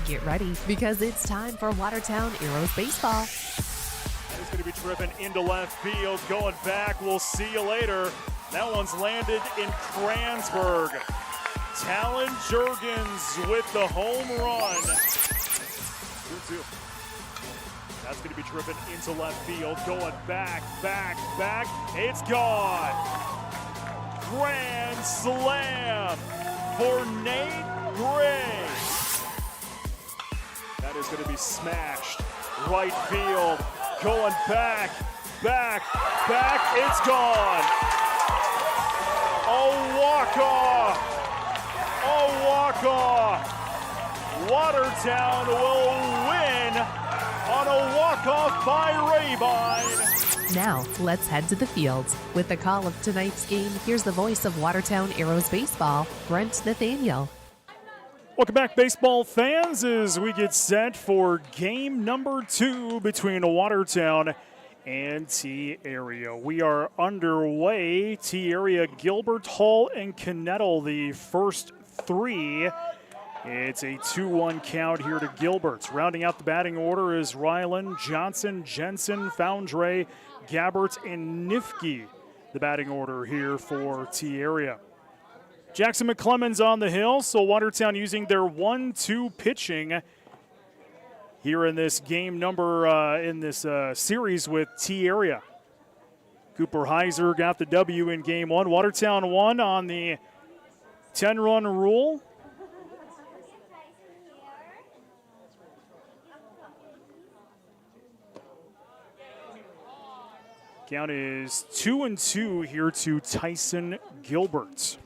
Get ready because it's time for Watertown Arrows baseball. It's going to be driven into left field, going back. We'll see you later. That one's landed in Kranzberg. Talon Jurgens with the home run. 2-2. That's going to be driven into left field, going back. It's gone. Grand slam for Nate Gray. That is going to be smashed. Right field, going back. It's gone. A walk-off. Watertown will win on a walk-off by Rabine. Now, let's head to the fields. With the call of tonight's game, here's the voice of Watertown Arrows baseball, Brent Nathaniel. Welcome back, baseball fans, as we get set for game number 2 between Watertown and T-Area. We are underway. T-Area, Gilbert, Hall, and Knettle, the first 3. It's a 2-1 count here to Gilbert. Rounding out the batting order is Ryland, Johnson, Jensen, Foundry, Gabbert, and Nifke. The batting order here for T-Area. Jackson McClemens on the hill, so Watertown using their 1-2 pitching here in this game in this series with T-Area. Cooper Heiser got the W in game 1. Watertown won on the 10-run rule. Count is 2-2 here to Tyson Gilbert.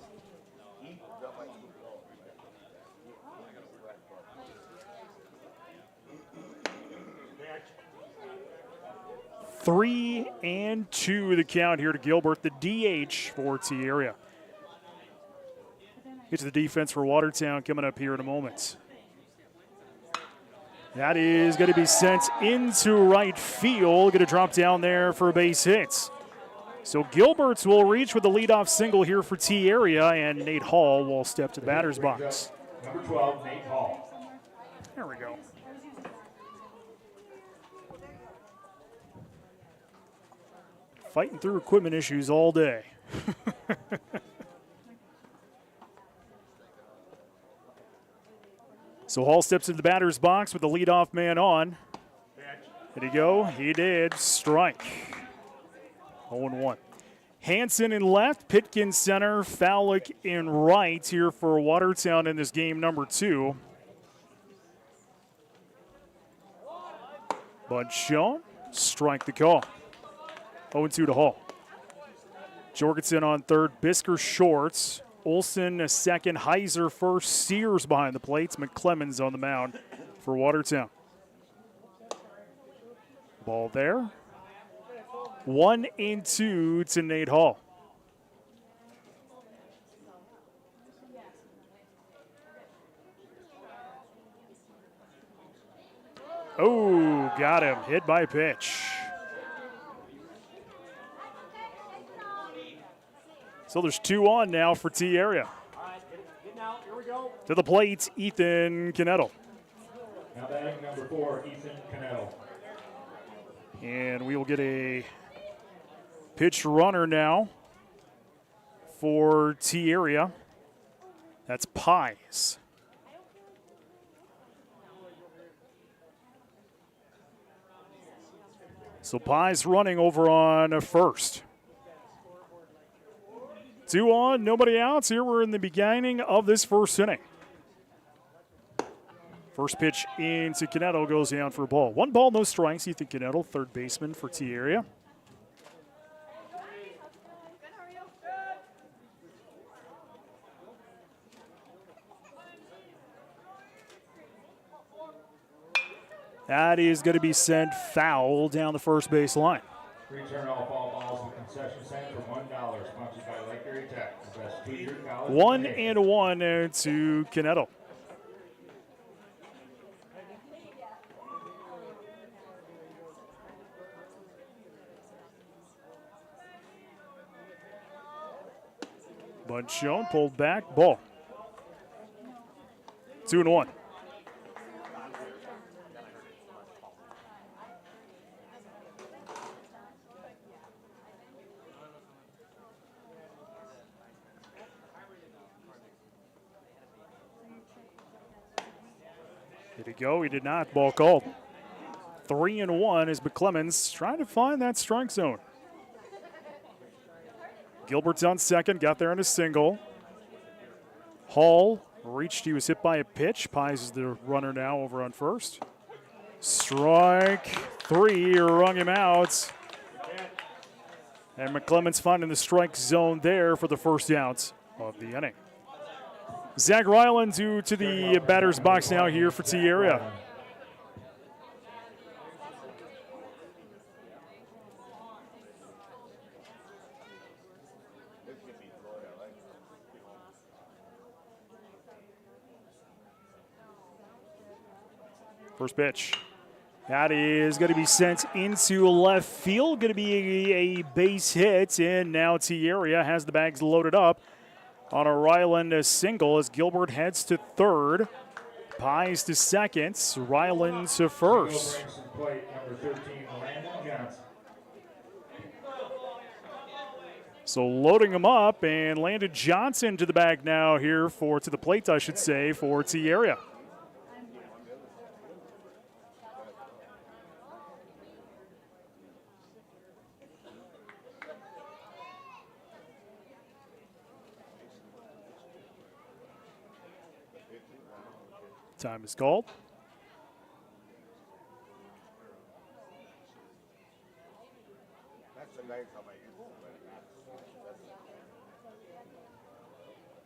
Three and 2 the count here to Gilbert, the DH for T-Area. Get to the defense for Watertown coming up here in a moment. That is going to be sent into right field. Going to drop down there for a base hit. So Gilbert's will reach with the leadoff single here for T-Area, and Nate Hall will step to the batter's box. Number 12, Nate Hall. There we go. Fighting through equipment issues all day. So Hall steps into the batter's box with the leadoff man on. Did he go? He did. Strike. 0-1. Hanson in left, Pitkin center, Fowlick in right here for Watertown in this game number 2. Bud shown. Strike the call. 0-2 to Hall. Jorgensen on third, Bisker shorts. Olson a second, Heiser first, Sears behind the plates, McClemens on the mound for Watertown. Ball there. 1-2 to Nate Hall. Oh, got him. Hit by pitch. So there's 2 on now for T-Area. To the plate, Ethan Knettle. Now batting number 4, Ethan Knettle. And we will get a pitch runner now for T-Area. That's Pies. So Pies running over on first. 2 on, nobody outs. Here we're in the beginning of this first inning. First pitch into Knettle goes down for a ball. 1 ball, no strikes. Ethan Knettle, third baseman for T-Area. That is going to be sent foul down the first base line. Return all foul balls in the concession stand for $1. Sponsored by Lake Erie Tech. The best 2-year college. 1-1 to Knettle. Bud shown, pulled back, ball. 2-1. Did he go? He did not. Ball called. 3-1 as McClemens trying to find that strike zone. Gilbert's on second, got there in a single. Hall reached, he was hit by a pitch. Pies is the runner now over on first. Strike 3, rung him out. And McClemens finding the strike zone there for the first out of the inning. Zach Ryland to the batter's box now here for T area. First pitch. That is going to be sent into left field. Going to be a base hit, and now T area has the bags loaded up on a Ryland single as Gilbert heads to third. Pies to second. Ryland to first. So loading him up, and Landon Johnson to the bag now here to the plate, I should say, for T area. Time is called.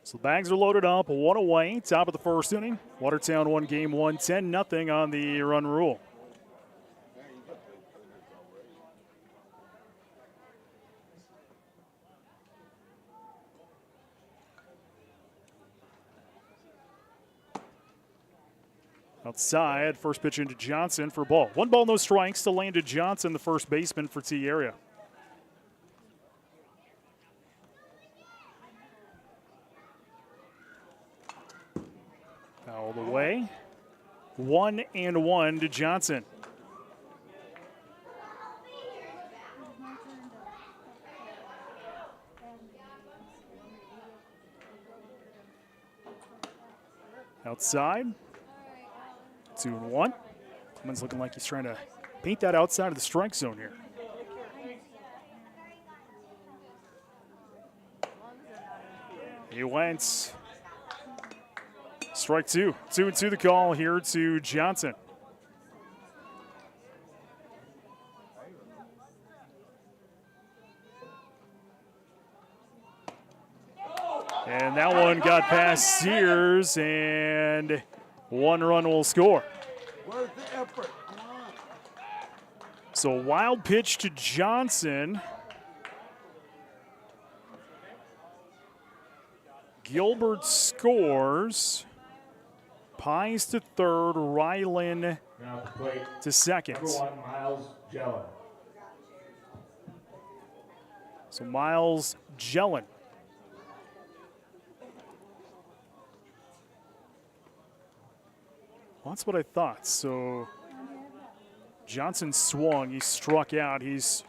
So the bags are loaded up, 1 away, top of the first inning. Watertown won game 1, 10-0 on the run rule. Outside, first pitch into Johnson for ball. 1 ball, no strikes to Landon Johnson, the first baseman for T area. Foul away. 1-1 to Johnson. Outside. 2-1. Clemens looking like he's trying to paint that outside of the strike zone here. He went. Strike 2. 2-2 the call here to Johnson. And that one got past Sears, and 1 run will score. Where's the effort? Come on. So wild pitch to Johnson. Gilbert scores. Pies to third. Ryland to second. Number 1, Miles Jellin. So Miles Jellin. Well, that's what I thought. So Johnson swung. He struck out. He's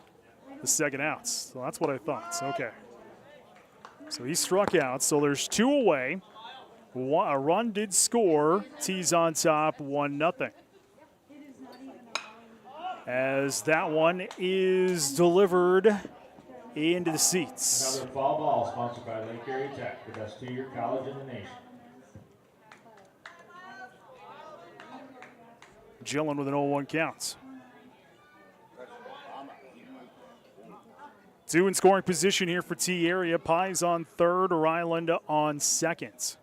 the second out. So that's what I thought. So, okay. So he struck out. So there's 2 away. A run did score. T's on top, 1-0. As that one is delivered into the seats. Another fall ball sponsored by Lake Erie Tech, the best 2-year college in the nation. Gillen with an 0-1 count. 2 in scoring position here for T area. Pies on third, Ryland on second.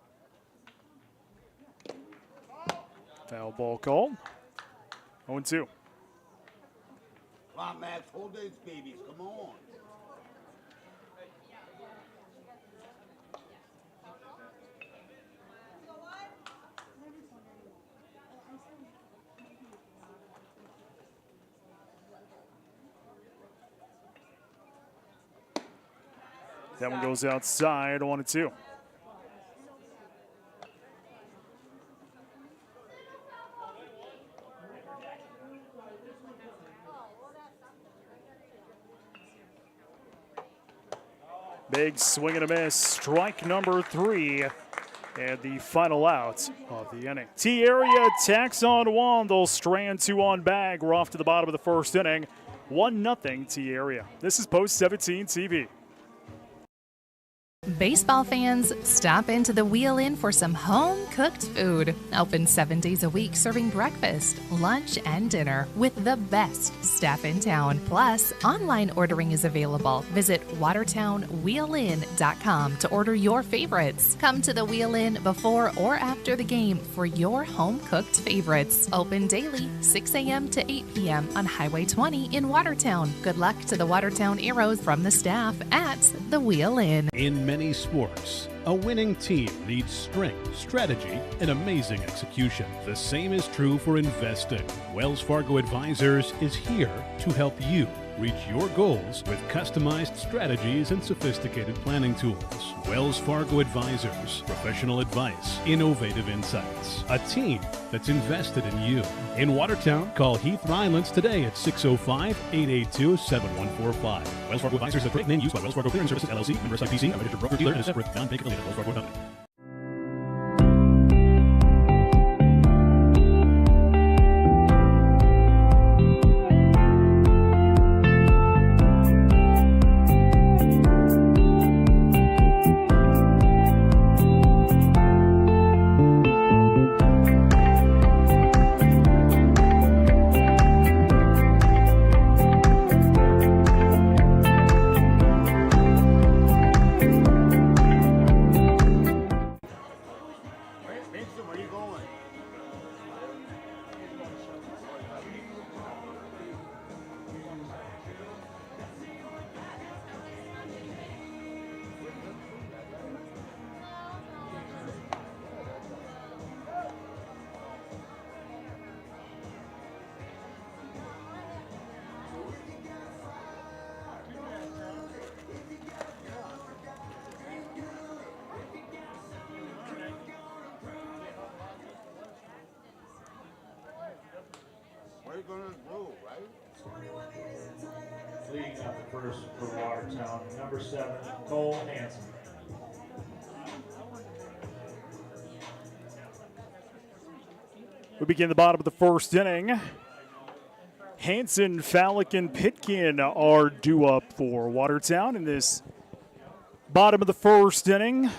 Foul ball called. 0-2. Come on, Max, hold these babies. Come on. That one goes outside, 1-2. Big swing and a miss. Strike number 3 And the final out of the inning. T-Area tacks on one. They'll strand two on bag. We're off to the bottom of the first inning. 1-0 T-Area. This is Post 17 TV. Baseball fans, stop into the Wheel Inn for some home-cooked food. Open 7 days a week, serving breakfast, lunch, and dinner with the best staff in town. Plus, online ordering is available. Visit watertownwheelin.com to order your favorites. Come to the Wheel Inn before or after the game for your home-cooked favorites. Open daily, 6 a.m. to 8 p.m. on Highway 20 in Watertown. Good luck to the Watertown Arrows from the staff at the Wheel Inn. In many sports, a winning team needs strength, strategy, and amazing execution. The same is true for investing. Wells Fargo Advisors is here to help you reach your goals with customized strategies and sophisticated planning tools. Wells Fargo Advisors, professional advice, innovative insights, a team that's invested in you. In Watertown, call Heath Rylands today at 605-882-7145. Wells Fargo Advisors is a great name used by Wells Fargo Clearing Services, LLC, member SIPC, a registered broker-dealer, and a separate non-bank affiliate of Wells Fargo Company. Where you going? Where you gonna go, right? Leading up the first for Watertown, number 7, Cole Hansen. We begin the bottom of the first inning. Hanson, Fallick, and Pitkin are due up for Watertown in this bottom of the first inning.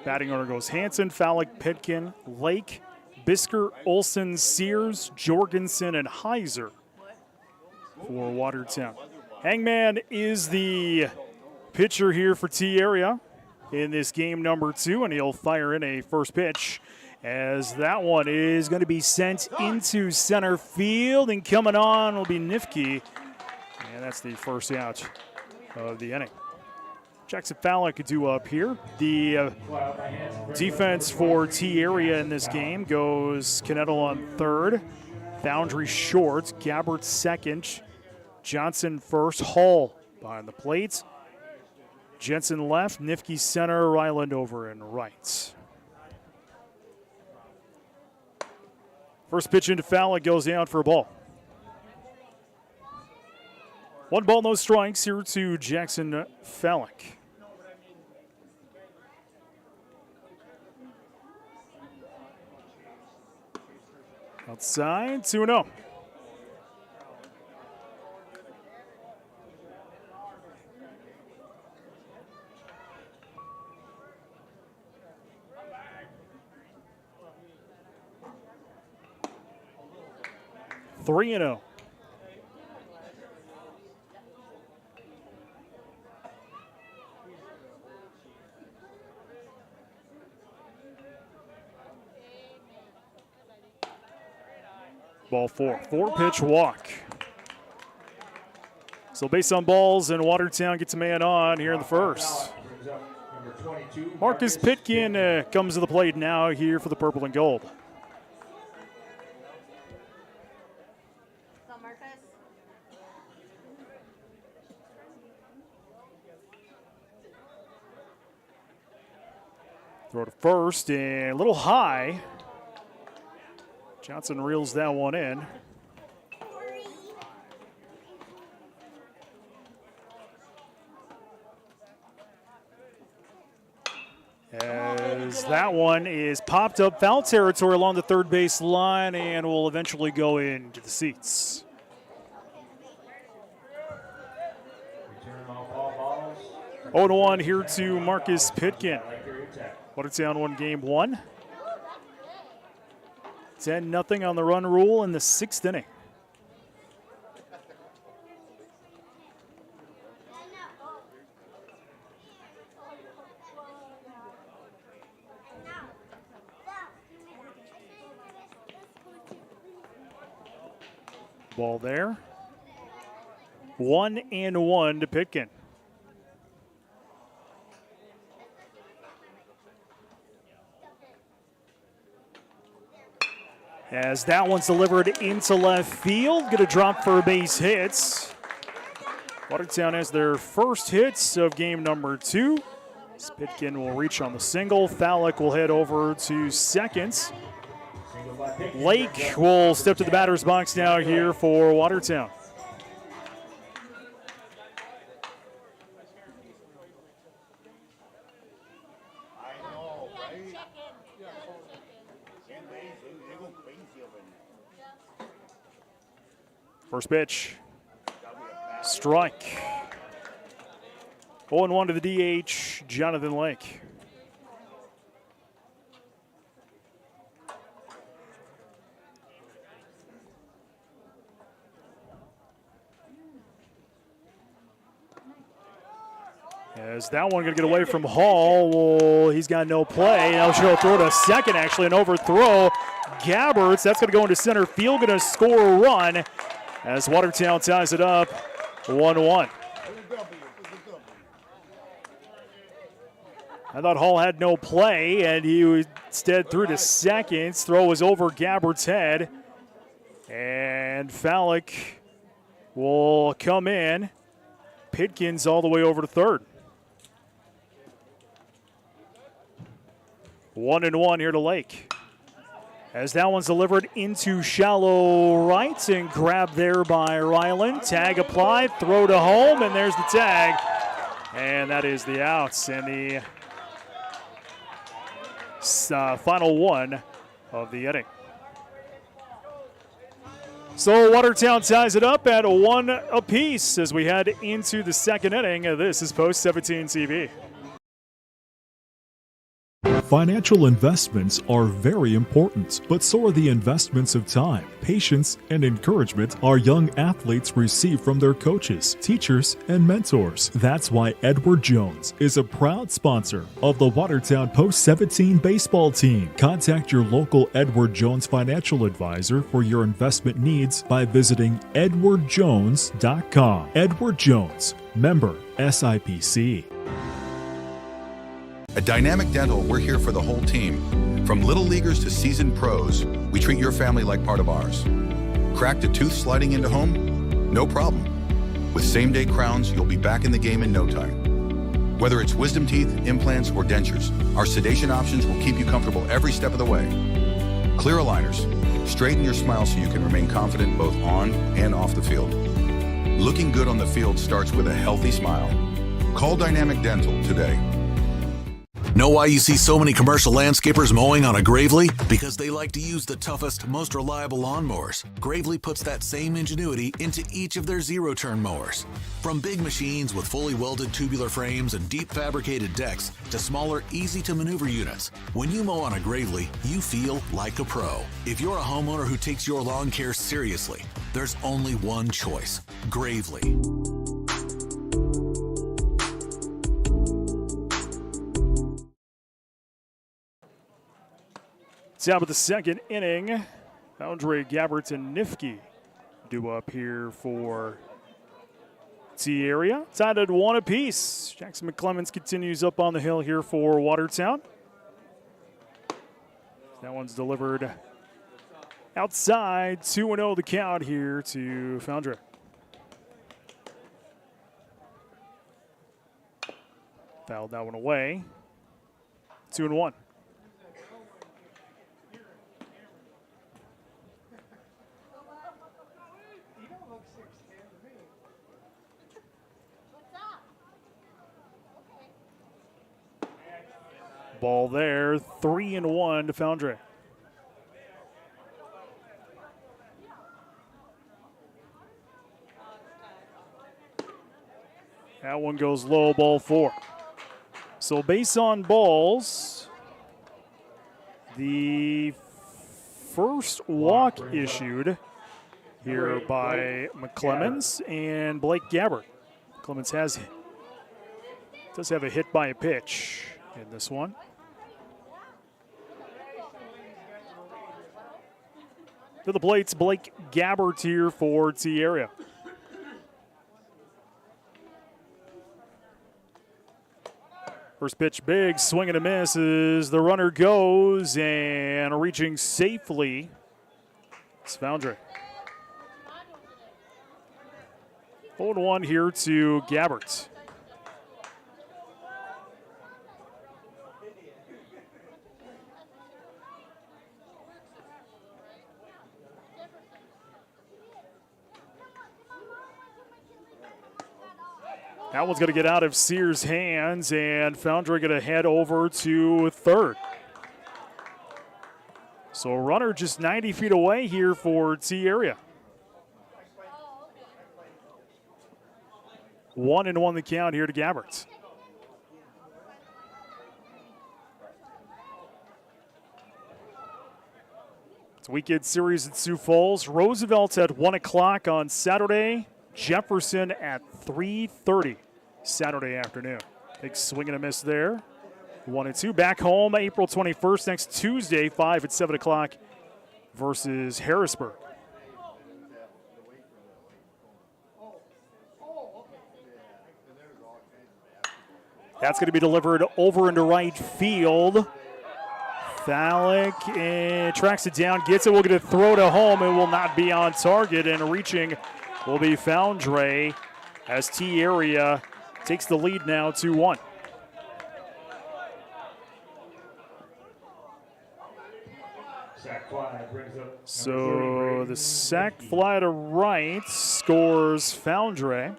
Batting order goes Hanson, Fallick, Pitkin, Lake, Bisker, Olson, Sears, Jorgensen, and Heiser for Watertown. Hangman is the pitcher here for T-Area in this game number 2, and he'll fire in a first pitch as that one is going to be sent into center field, and coming on will be Nifke, and that's the first out of the inning. Jackson Fallick due up here. The defense for T-Area in this game goes Canettle on third, Foundry short, Gabbert second, Johnson first, Hall behind the plate, Jensen left, Nifke center, Ryland over and right. First pitch into Fallick goes down for a ball. 1 ball, no strikes here to Jackson Fallick. Outside, 2-0. Three and 0. Ball 4. 4-pitch walk. So based on balls, and Watertown gets a man on here in the first. Marcus Pitkin comes to the plate now here for the purple and gold. Throw to first and a little high. Johnson reels that one in. As as that one is popped up foul territory along the third base line and will eventually go into the seats. Return all balls. 0-1 here to Marcus Pitkin. Watertown won game 1. 10-0 on the run rule in the 6th inning. Ball there. 1-1 to Pitkin. As that one's delivered into left field, going to drop for a base hit. Watertown has their first hits of game number 2. Pitkin will reach on the single. Fallick will head over to second. Lake will step to the batter's box now here for Watertown. First pitch. Strike. 0-1 to the DH, Jonathan Lake. As that one going to get away from Hall. Well, he's got no play. Now she'll throw to second, actually, an overthrow. Gabberts, that's going to go into center field, going to score a run as Watertown ties it up 1-1. I thought Hall had no play, and he instead threw to second. Throw was over Gabbert's head. And Fallick will come in. Pitkin's all the way over to third. 1-1 here to Lake. As that one's delivered into shallow right and grabbed there by Ryland. Tag applied, throw to home, and there's the tag. And that is the outs and the final one of the inning. So Watertown ties it up at 1 apiece as we head into the second inning. This is Post 17 TV. Financial investments are very important, but so are the investments of time, patience, and encouragement our young athletes receive from their coaches, teachers, and mentors. That's why Edward Jones is a proud sponsor of the Watertown Post 17 baseball team. Contact your local Edward Jones financial advisor for your investment needs by visiting edwardjones.com. Edward Jones, member SIPC. At Dynamic Dental, we're here for the whole team. From little leaguers to seasoned pros, we treat your family like part of ours. Cracked a tooth sliding into home? No problem. With same-day crowns, you'll be back in the game in no time. Whether it's wisdom teeth, implants, or dentures, our sedation options will keep you comfortable every step of the way. Clear aligners. Straighten your smile so you can remain confident both on and off the field. Looking good on the field starts with a healthy smile. Call Dynamic Dental today. Know why you see so many commercial landscapers mowing on a Gravely? Because they like to use the toughest, most reliable lawnmowers. Gravely puts that same ingenuity into each of their zero-turn mowers. From big machines with fully welded tubular frames and deep fabricated decks to smaller, easy-to-maneuver units, when you mow on a Gravely, you feel like a pro. If you're a homeowner who takes your lawn care seriously, there's only one choice: Gravely. Top of the second inning, Andre Gabbert and Nifke due up here for T area. Tied at 1 apiece. Jackson McClemens continues up on the hill here for Watertown. That one's delivered outside. 2-0 the count here to Foundry. Fouled that one away. 2-1. ball there. 3-1 to Foundry. That one goes low, ball 4. So base on balls, the first walk issued here by McClemens and Blake Gabbert. Clemens does have a hit by a pitch in this one. To the plates, Blake Gabbert here for T area. First pitch, big swing and a miss as the runner goes, and reaching safely, it's Foundry. 0-1 here to Gabbert. That one's going to get out of Sears' hands, and Foundry going to head over to third. So a runner just 90 feet away here for T area. 1-1 the count here to Gabbert. It's a weekend series at Sioux Falls. Roosevelt at 1 o'clock on Saturday. Jefferson at 3:30 Saturday afternoon. Big swing and a miss there. 1-2. Back home April 21st, next Tuesday, 5 at 7 o'clock versus Harrisburg. That's going to be delivered over into right field. Thalick tracks it down, gets it. We'll get a throw to home. It will not be on target, and reaching will be Foundry as T area takes the lead now 2-1. So the sac fly to right scores Foundry.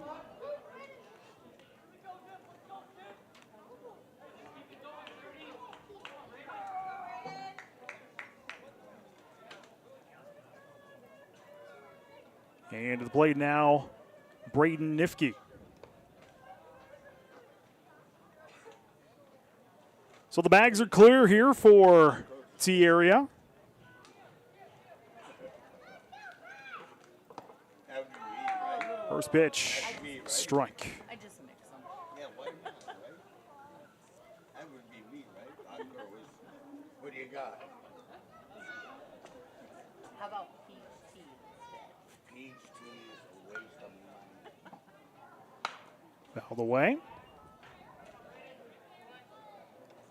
And to the plate now, Braden Nifke. So the bags are clear here for T area. First pitch, strike. I just mix them. Yeah, why not, right? That would be me, right? What do you got? How about peach tea instead? Peach tea is a waste of money. Fouled away.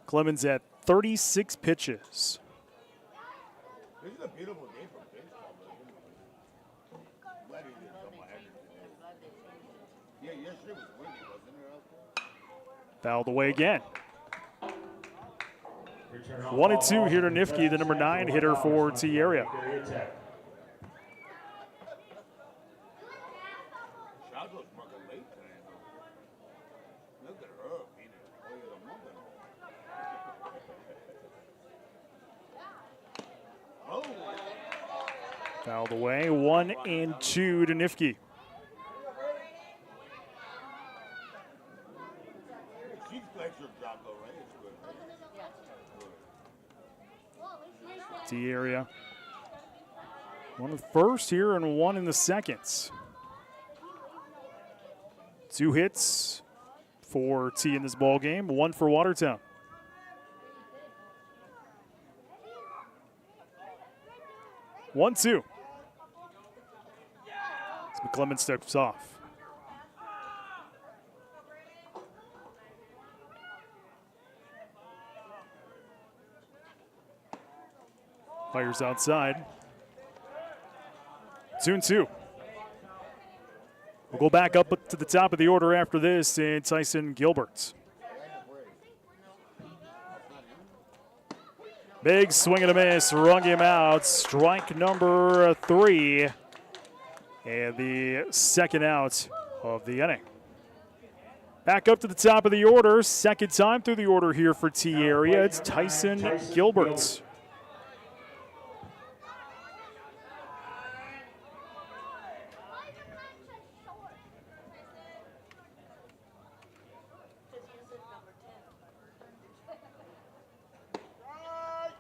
Clemens at 36 pitches. This is a beautiful day for baseball, though. Glad you did doubleheader today. Yeah, yesterday was windy, wasn't it, out there? Fouled away again. 1-2 here to Nifke, the number 9 hitter for T area. Shadow's working late today, though. Look at her being a mother. Oh! Fouled away, 1-2 to Nifke. She plays her job, though, right? It's good, right? T area. One in the first here and one in the second. 2 hits for T in this ball game, 1 for Watertown. One, 2. As McClemens steps off. Fires outside. 2-2. We'll go back up to the top of the order after this, and Tyson Gilbert. Big swing and a miss, rung him out. Strike number 3, and the second out of the inning. Back up to the top of the order. Second time through the order here for T area. It's Tyson Gilbert.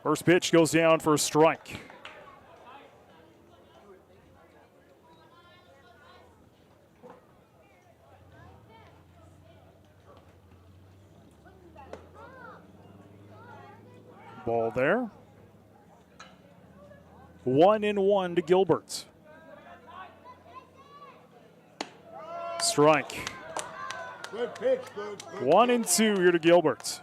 First pitch goes down for a strike. Ball there. 1-1 to Gilbert. Strike. Good pitch, good. 1-2 here to Gilbert.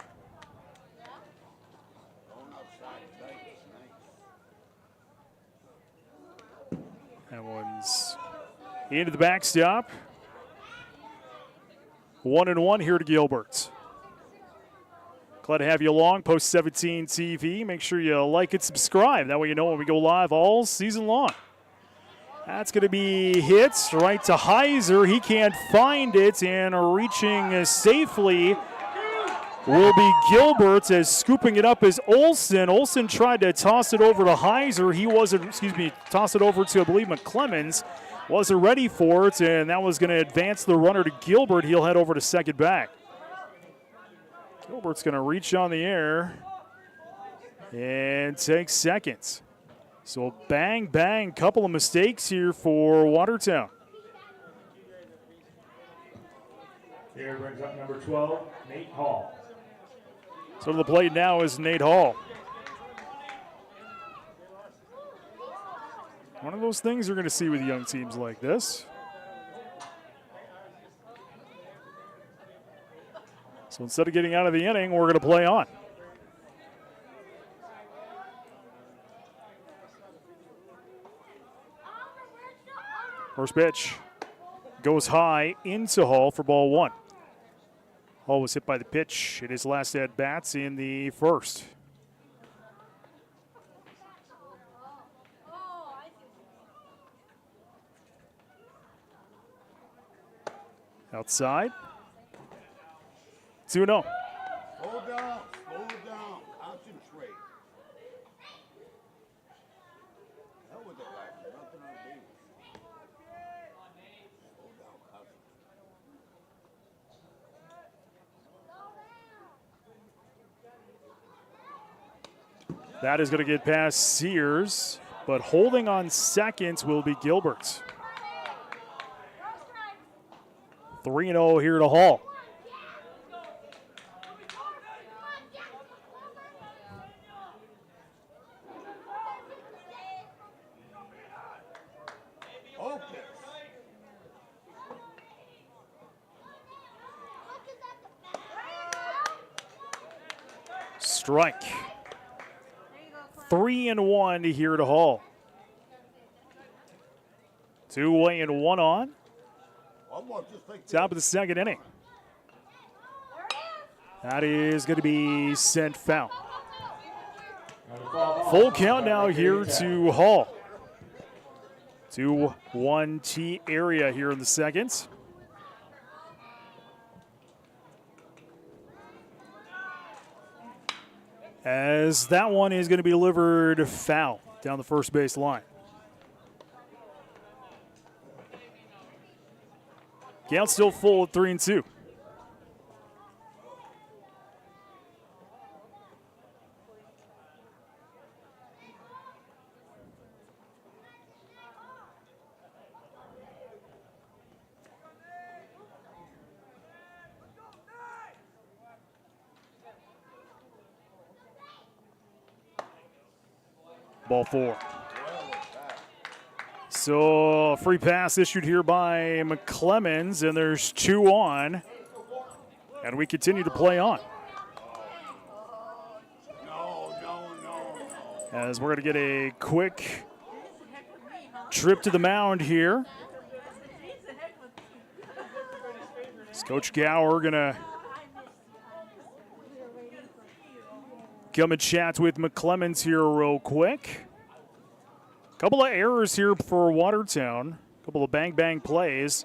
That one's into the backstop. 1-1 here to Gilbert. Glad to have you along, Post 17 TV. Make sure you like and subscribe. That way you know when we go live all season long. That's going to be hits right to Heiser. He can't find it, and reaching safely will be Gilbert, as scooping it up is Olson. Olson tried to toss it over to Heiser. He wasn't, toss it over to, I believe, McClemens. Wasn't ready for it, and that was going to advance the runner to Gilbert. He'll head over to second back. Gilbert's going to reach on the air and take seconds. So bang, bang, couple of mistakes here for Watertown. Here brings up number 12, Nate Hall. So to the plate now is Nate Hall. One of those things you're going to see with young teams like this. So instead of getting out of the inning, we're going to play on. First pitch goes high into Hall for ball one. Hall was hit by the pitch in his last at-bats in the first. Outside. 2-0. Slow down, concentrate. Hell with that guy, nothing on base. Slow down, concentrate. That is going to get past Sears, but holding on second will be Gilbert. 3-0 here to Hall. Strike. 3-1 here to Hall. 2 away and 1 on. Top of the second inning. That is going to be sent foul. Full count now here to Hall. 2-1 T area here in the second. As that one is going to be delivered foul down the first base line. Count still full at 3-2. Ball 4. So a free pass issued here by McClemens, and there's 2 on. And we continue to play on. As we're going to get a quick trip to the mound here. Is Coach Gower going to come and chat with McClemens here real quick. Couple of errors here for Watertown. Couple of bang-bang plays.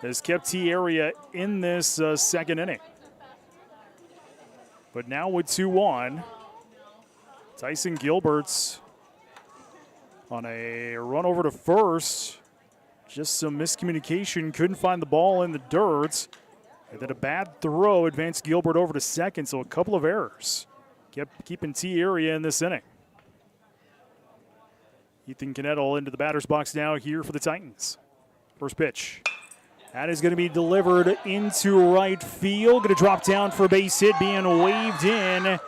has kept T area in this second inning. But now with 2 on, Tyson Gilbert's on a run over to first. Just some miscommunication, couldn't find the ball in the dirt. And then a bad throw advanced Gilbert over to second, so a couple of errors. Kept keeping T area in this inning. Ethan Canettle into the batter's box now here for the Titans. First pitch. That is going to be delivered into right field. Going to drop down for a base hit. Being waved in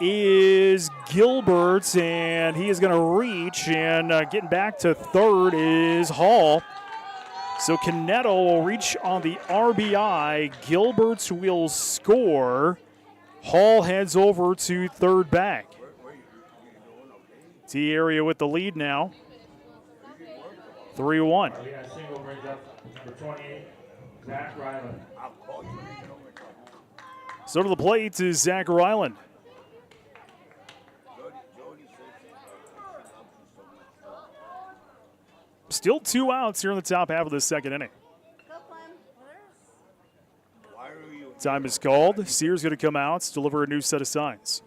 is Gilbert, and he is going to reach. And getting back to third is Hall. So Canetto will reach on the RBI. Gilbert will score. Hall heads over to third back. T area with the lead now. 3-1. Single brings up number 28, Zach Ryland. So to the plate is Zach Ryland. Still 2 outs here in the top half of the second inning. Time is called. Sears going to come out, deliver a new set of signs.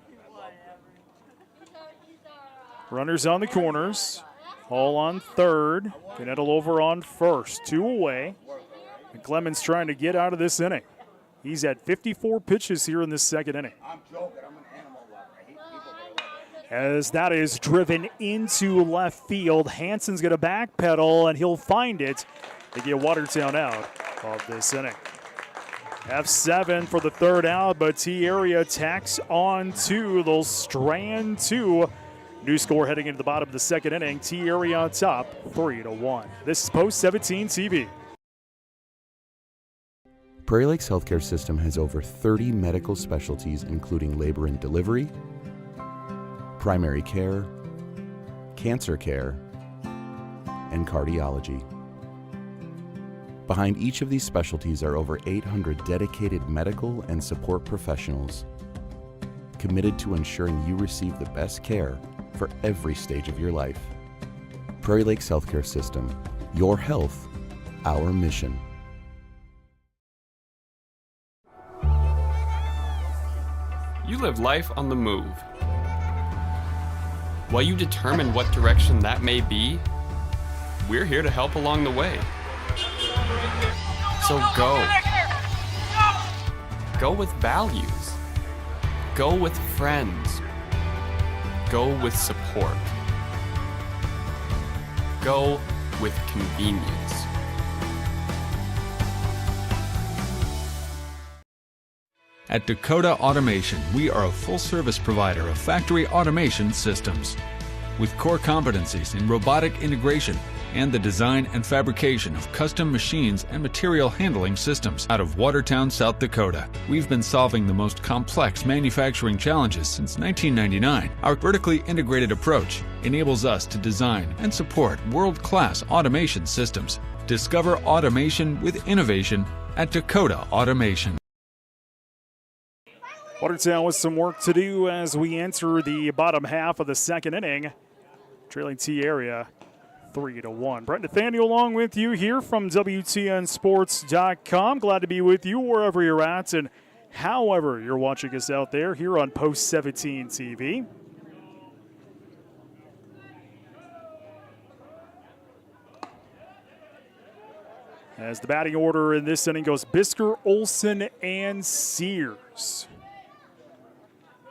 Runners on the corners. Hall on third. Canettle over on first. 2 away. And Clemens trying to get out of this inning. He's had 54 pitches here in this second inning. I'm joking. I'm an animal lover. I hate people that are like As that is driven into left field, Hansen's going to backpedal, and he'll find it to get Watertown out of this inning. F7 for the third out, but T area tacks on 2. They'll strand 2. New score heading into the bottom of the second inning. T area on top, 3-1. This is Post 17 TV. Prairie Lakes Healthcare System has over 30 medical specialties, including labor and delivery, primary care, cancer care, and cardiology. Behind each of these specialties are over 800 dedicated medical and support professionals committed to ensuring you receive the best care for every stage of your life. Prairie Lakes Healthcare System, your health, our mission. You live life on the move. While you determine what direction that may be, we're here to help along the way. So go. Go with values. Go with friends. Go with support. Go with convenience. At Dakota Automation, we are a full-service provider of factory automation systems. With core competencies in robotic integration and the design and fabrication of custom machines and material handling systems out of Watertown, South Dakota. We've been solving the most complex manufacturing challenges since 1999. Our vertically integrated approach enables us to design and support world-class automation systems. Discover automation with innovation at Dakota Automation. Watertown with some work to do as we enter the bottom half of the second inning. Trailing T area 3-1. Brett Nathaniel along with you here from WTNSports.com. Glad to be with you wherever you're at and however you're watching us out there here on Post 17 TV. As the batting order in this inning goes Bisker, Olson, and Sears.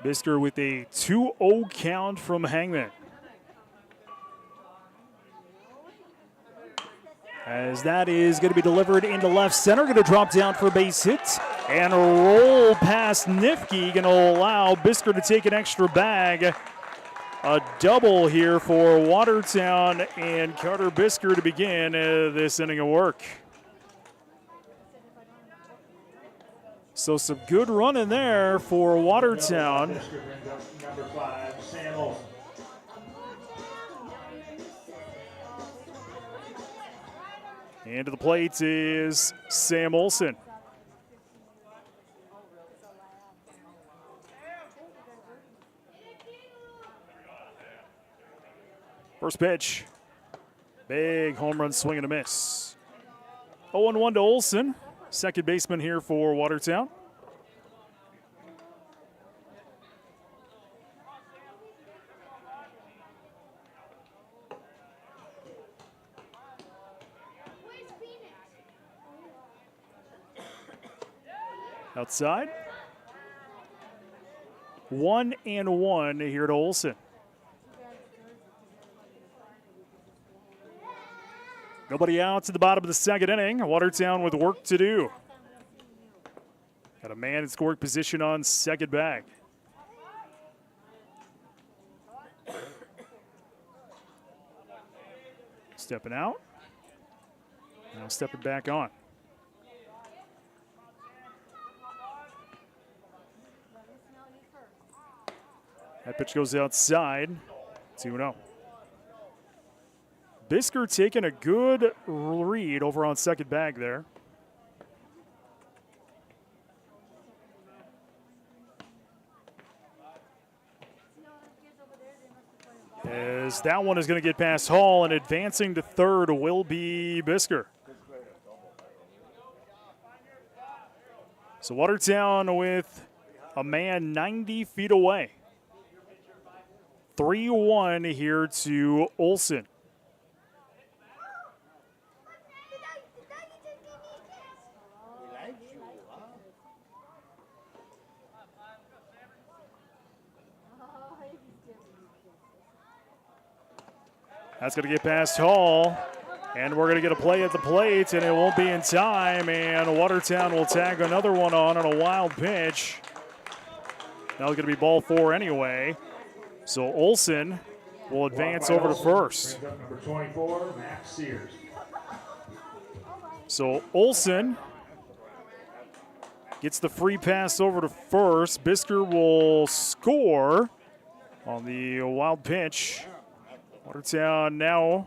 Bisker with a 2-0 count from Hangman. As that is going to be delivered into left center. Going to drop down for a base hit and roll past Nifke. Going to allow Bisker to take an extra bag. A double here for Watertown and Carter Bisker to begin this inning of work. So some good running there for Watertown. Number 5, Sam Olsen. And to the plate is Sam Olsen. First pitch. Big home run swing and a miss. 0-1 to Olson, second baseman here for Watertown. Outside. 1-1 here to Olson. Nobody out to the bottom of the second inning. Watertown with work to do. Got a man in scoring position on second bag. Stepping out. Now stepping back on. That pitch goes outside. 2-0. Bisker taking a good read over on second bag there. As that one is going to get past Hall, and advancing to third will be Bisker. So Watertown with a man 90 feet away. 3-1 here to Olson. That's going to get past Hall, and we're going to get a play at the plate, and it won't be in time, and Watertown will tag another one on a wild pitch. Now it's going to be ball 4 anyway. So Olson will advance over to first. Number 24, Max Sears. So Olson gets the free pass over to first. Bisker will score on the wild pitch. Watertown now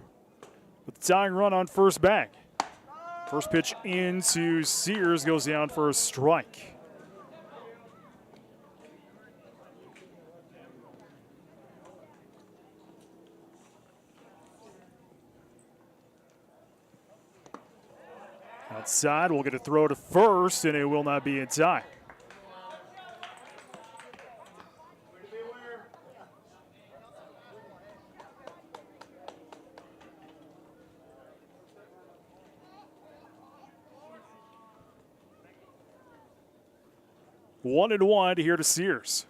with the tying run on first bag. First pitch into Sears goes down for a strike. Outside, we'll get a throw to first, and it will not be in time. One and one here to Sears.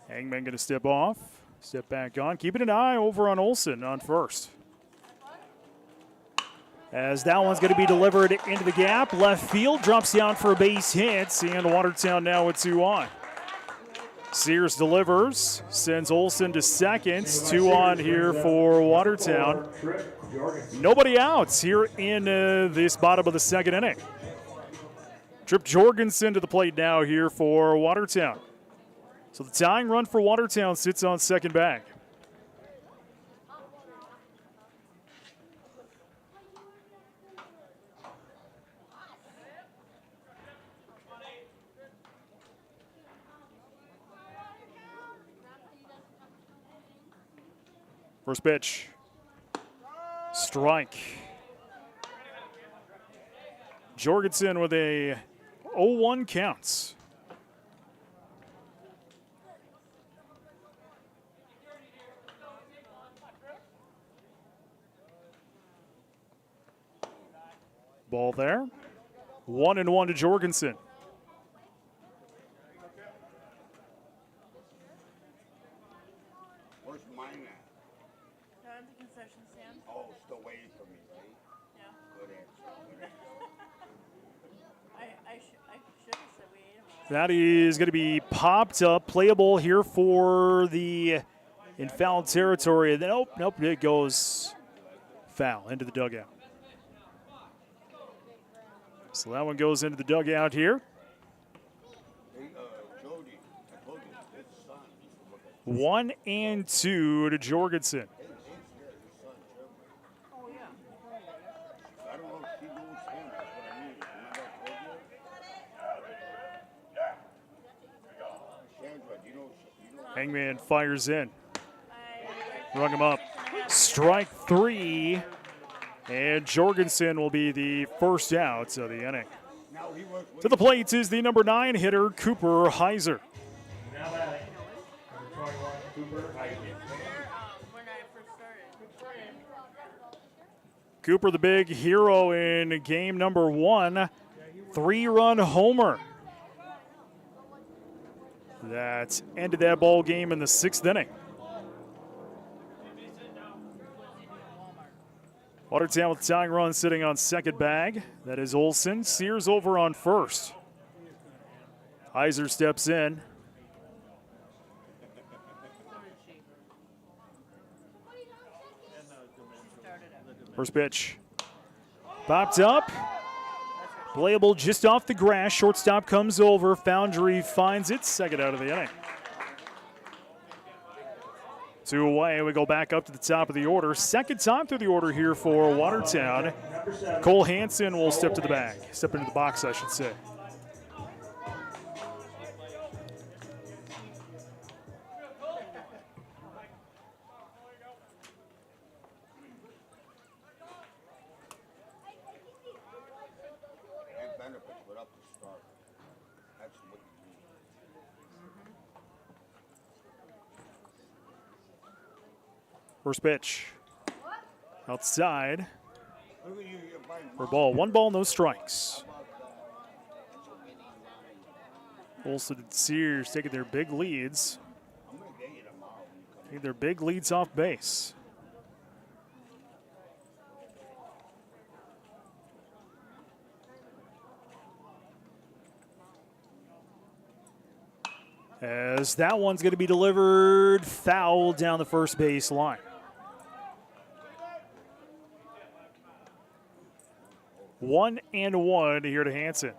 Hangman going to step off, step back on, keeping an eye over on Olson on first. As that one's going to be delivered into the gap. Left field drops down for a base hit, and Watertown now with 2 on. Sears delivers, sends Olson to second. 2 on here for Watertown. Nobody out here in this bottom of the second inning. Trip Jorgensen to the plate now here for Watertown. So the tying run for Watertown sits on second bag. First pitch. Strike. Jorgensen with a 0-1 counts. Ball there. 1-1 to Jorgensen. Where's mine at? Down at the concession stand. Oh, still waiting for me, right? Yeah. Good answer. Good answer. I should have said we ate them all. That is going to be popped up, playable here for the in foul territory. Nope, it goes foul into the dugout. So that one goes into the dugout here. Hey, Jody, I told you, his son used to look at 1 and 2 to Jorgensen. his son, Jim. Oh, yeah. I don't know if she knows him, that's what I mean. Remember I told you? Chandra, do you know? Hangman fires in. Rung him up. Strike 3 And Jorgensen will be the first out of the inning. To the plate is the number 9 hitter, Cooper Heiser. Now batting, number 21, Cooper Heiser. Cooper, the big hero in game number 1, 3-run homer. That ended that ball game in the 6th inning. Watertown with the tying run sitting on second bag. That is Olson. Sears over on first. Heiser steps in. First pitch. Popped up. Playable just off the grass. Shortstop comes over. Foundry finds it. Second out of the inning. 2 away. We go back up to the top of the order. Second time through the order here for Watertown. Cole Hansen will step to the bag. Step into the box, I should say. First pitch. Outside. For ball. 1 ball, no strikes. Olson and Sears taking their big leads. Taking their big leads off base. As that one's going to be delivered foul down the first base line. 1-1 here to Hansen.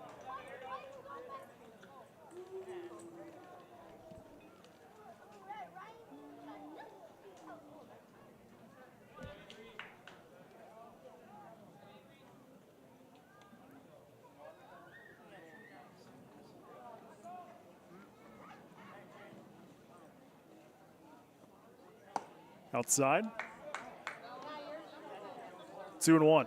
Outside. 2-1.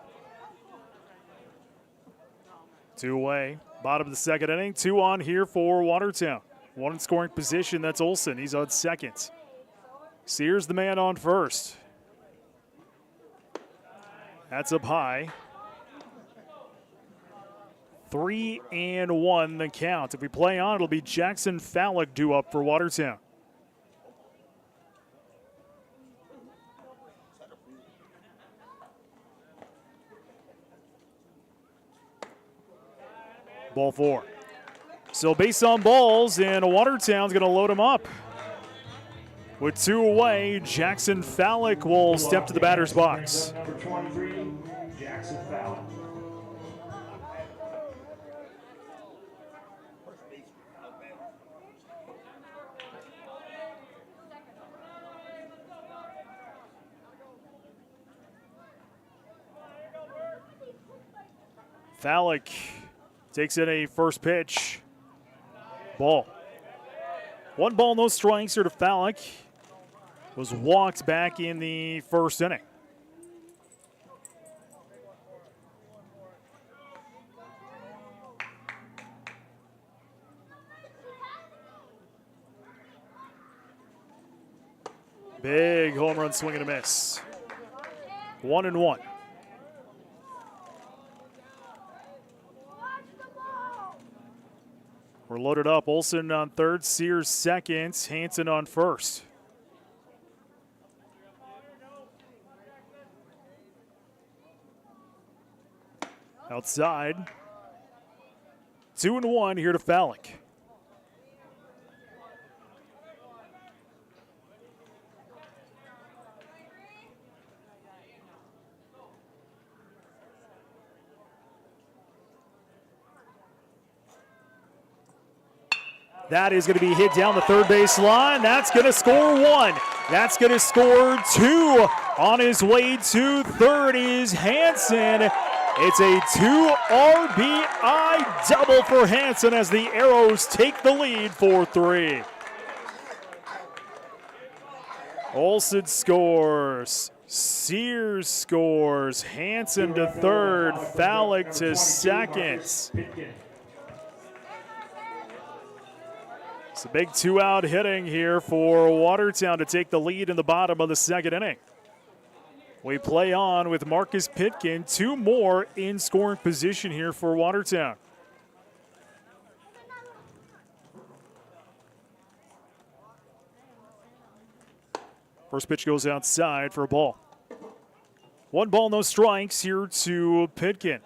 2 away. Bottom of the second inning. 2 on here for Watertown. 1 in scoring position. That's Olson. He's on second. Sears the man on first. That's up high. 3-1 the count. If we play on, it'll be Jackson Fallick due up for Watertown. Ball 4. So base on balls, and Watertown's going to load him up. With 2 away, Jackson Fallick will step to the batter's box. Number 23, Jackson Fallick. Fallick takes in a first pitch. Ball. 1 ball, no strikes here to Fallick. Was walked back in the first inning. Big home run swing and a miss. 1-1. We're loaded up. Olson on third, Sears second, Hansen on first. Outside. 2-1 here to Fallick. That is going to be hit down the third base line. That's going to score 1. That's going to score 2. On his way to third is Hansen. It's a 2 RBI double for Hansen as the Arrows take the lead 4-3. Olson scores. Sears scores. Hanson to third. Fallick to second. It's a big two-out hitting here for Watertown to take the lead in the bottom of the second inning. We play on with Marcus Pitkin. Two more in scoring position here for Watertown. First pitch goes outside for a ball. 1 ball, no strikes here to Pitkin.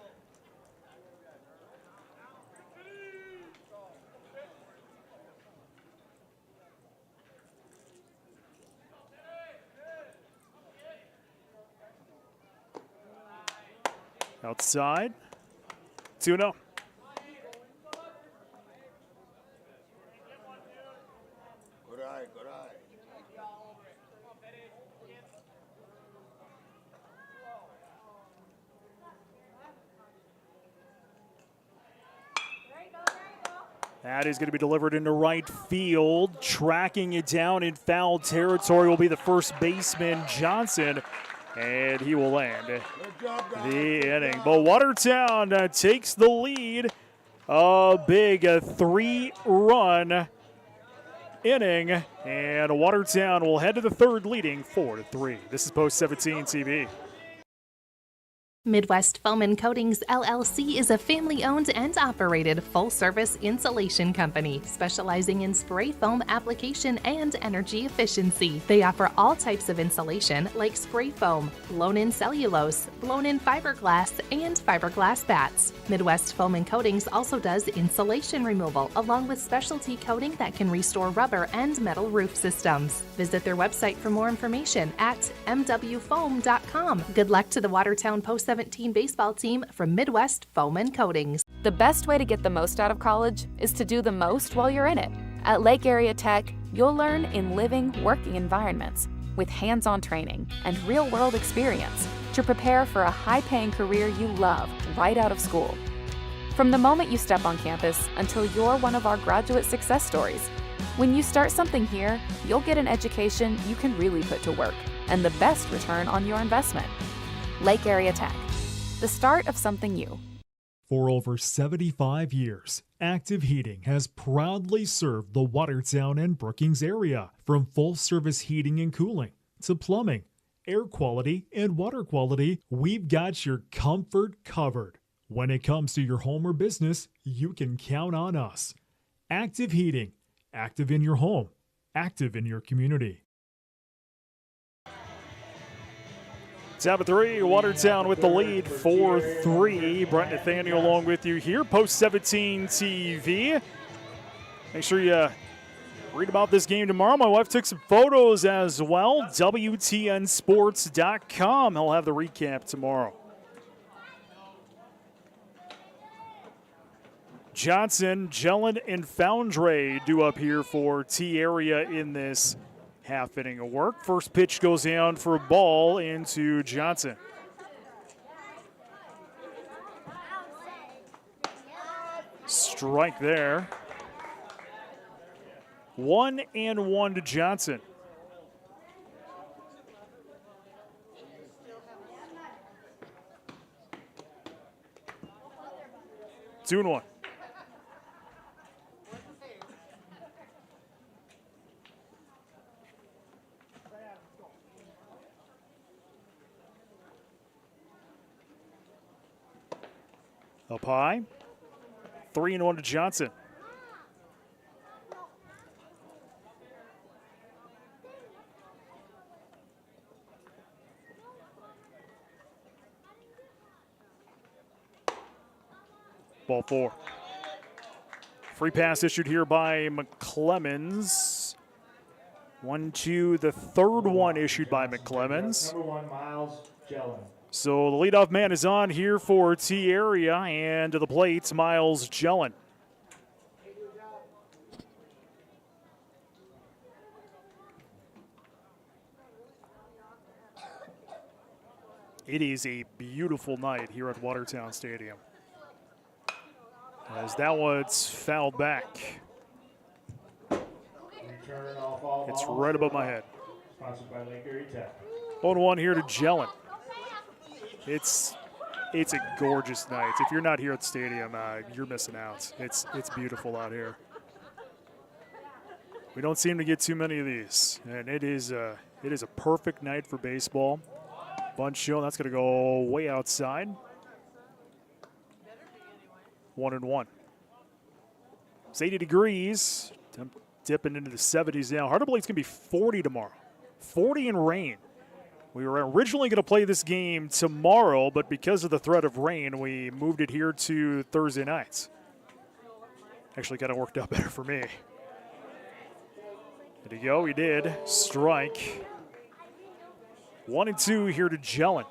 Outside, 2-0. Good eye, good eye. That is going to be delivered into right field. Tracking it down in foul territory will be the first baseman, Johnson, and he will land the inning. But Watertown takes the lead. A big 3-run inning, and Watertown will head to the third leading 4-3. This is Post 17 TV. Midwest Foam and Coatings LLC is a family-owned and operated full-service insulation company specializing in spray foam application and energy efficiency. They offer all types of insulation like spray foam, blown-in cellulose, blown-in fiberglass, and fiberglass bats. Midwest Foam and Coatings also does insulation removal along with specialty coating that can restore rubber and metal roof systems. Visit their website for more information at mwfoam.com. Good luck to the Watertown Post 17 baseball team from Midwest Foam and Coatings. The best way to get the most out of college is to do the most while you're in it. At Lake Area Tech, you'll learn in living, working environments with hands-on training and real-world experience to prepare for a high-paying career you love right out of school. From the moment you step on campus until you're one of our graduate success stories, when you start something here, you'll get an education you can really put to work and the best return on your investment. Lake Area Tech, the start of something new. For over 75 years, Active Heating has proudly served the Watertown and Brookings area. From full-service heating and cooling to plumbing, air quality, and water quality, we've got your comfort covered. When it comes to your home or business, you can count on us. Active Heating, active in your home, active in your community. Top of 3, Watertown with the lead, 4-3. Brent Nathaniel along with you here, Post 17 TV. Make sure you read about this game tomorrow. My wife took some photos as well. WTNsports.com. He'll have the recap tomorrow. Johnson, Jelen, and Foundry due up here for T-Area in this half inning of work. First pitch goes down for a ball into Johnson. Strike there. 1-1 to Johnson. Two and one. Up high, 3-1 to Johnson. Ball 4. Free pass issued here by McClemens. 1-2, the third one issued by McClemens. Number 1, Miles Jelen. So the leadoff man is on here for T-Area, and to the plate, Miles Jelen. It is a beautiful night here at Watertown Stadium, as that one's fouled back. Return off all It's balls. right above my head. Sponsored by Lake Erie Tech. 0-1 here to Jelen. It's a gorgeous night. If you're not here at the stadium, you're missing out. It's beautiful out here. We don't seem to get too many of these, and it is a perfect night for baseball. Bunch show, that's going to go way outside. 1-1. It's 80 degrees. Dipping into the 70s now. Hard to believe it's going to be 40 tomorrow. 40 and rain. We were originally going to play this game tomorrow, but because of the threat of rain, we moved it here to Thursday nights. Actually kind of worked out better for me. Did he go? He did. Strike. 1-2 here to Jelen.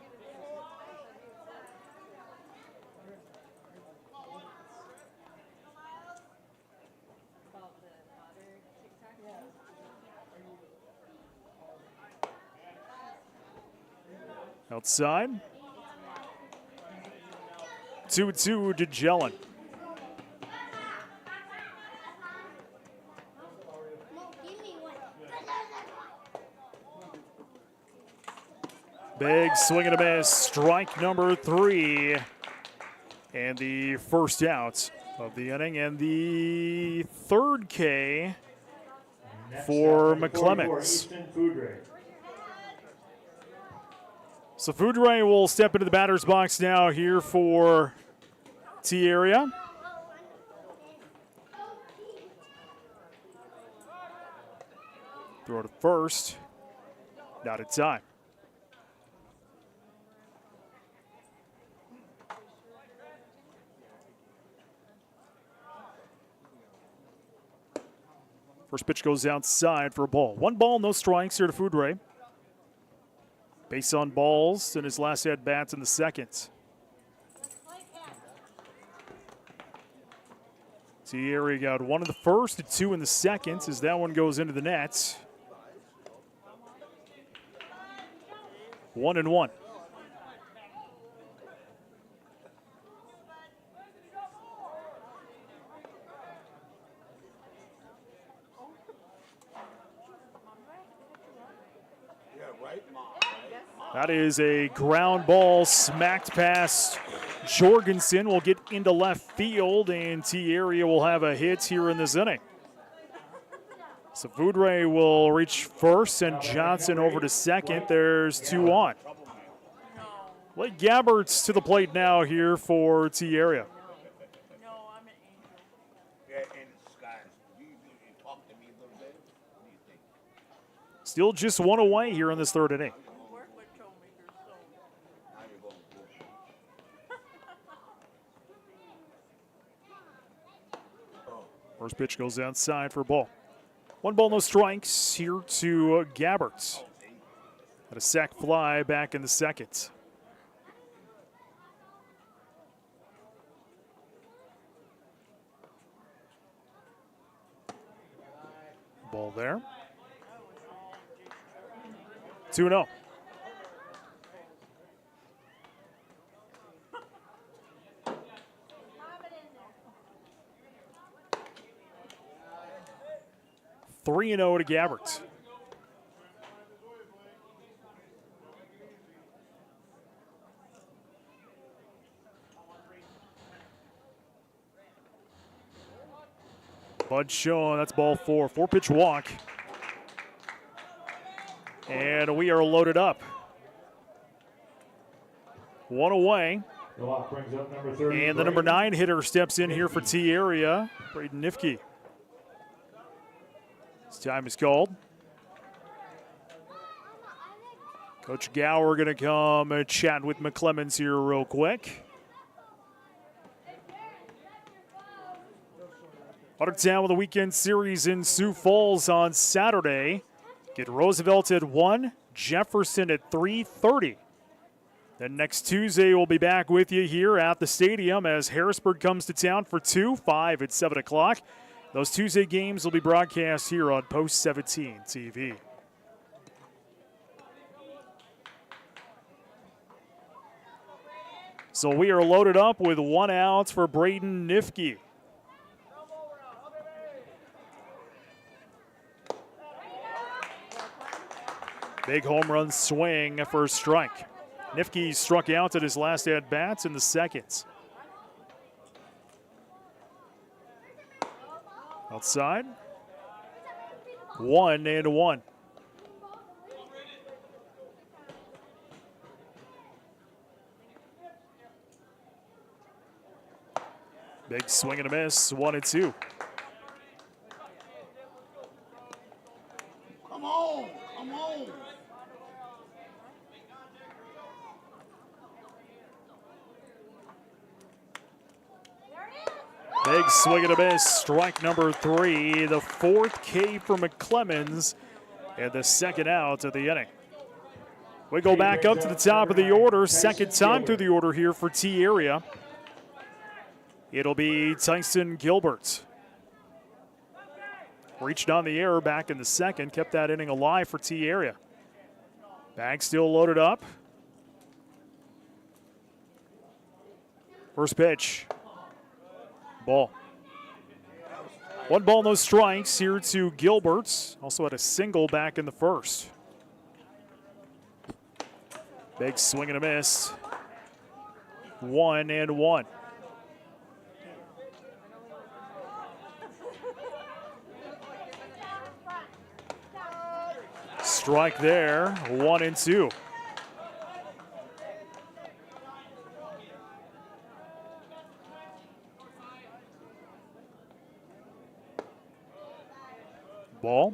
Outside. 2-2 to Jelen. Big swing and a miss. Strike number 3. And the first out of the inning. And the third K for McClemens. So Foudray will step into the batter's box now here for T-Area. Throw to first. Not in time. First pitch goes outside for a ball. 1 ball, no strikes here to Foudray. Base on balls in his last at-bats in the second. Thierry got 1 in the first and 2 in the second as that one goes into the net. 1-1. That is a ground ball smacked past Jorgensen. Will get into left field, and T-Area will have a hit here in this inning. So Foudray will reach first, and Johnson over to second. There's 2 on. Blake Gabberts to the plate now here for T-Area. Still just 1 away here in this third inning. First pitch goes outside for a ball. 1 ball, no strikes here to Gabberts. Had a sac fly back in the second. Ball there. 2-0. Three and 0 to Gabberts. Bud showing, that's ball 4. 4-pitch walk. And we are loaded up. 1 away. And the number 9 hitter steps in here for T-Area, Braden Nifke. His time is called. Coach Gower going to come and chat with McClemens here real quick. Watertown with a weekend series in Sioux Falls on Saturday. Get Roosevelt at 1, Jefferson at 3:30. Then next Tuesday, we'll be back with you here at the stadium as Harrisburg comes to town for 2, 5 at 7 o'clock. Those Tuesday games will be broadcast here on Post 17 TV. So we are loaded up with 1 out for Braden Nifke. Big home run swing for a strike. Nifke struck out at his last at-bats in the second. Outside. 1-1. Big swing and a miss, 1-2. Come on, come on. Big swing and a miss, strike number 3, the 4th K for McClemens, and the second out of the inning. We go back up to the top of the order, second time through the order here for T area. It'll be Tyson Gilbert. Reached on the air back in the second, kept that inning alive for T area. Bag still loaded up. First pitch. Ball. 1 ball, no strikes here to Gilbert. Also had a single back in the first. Big swing and a miss. 1-1. Strike there, 1-2. Ball.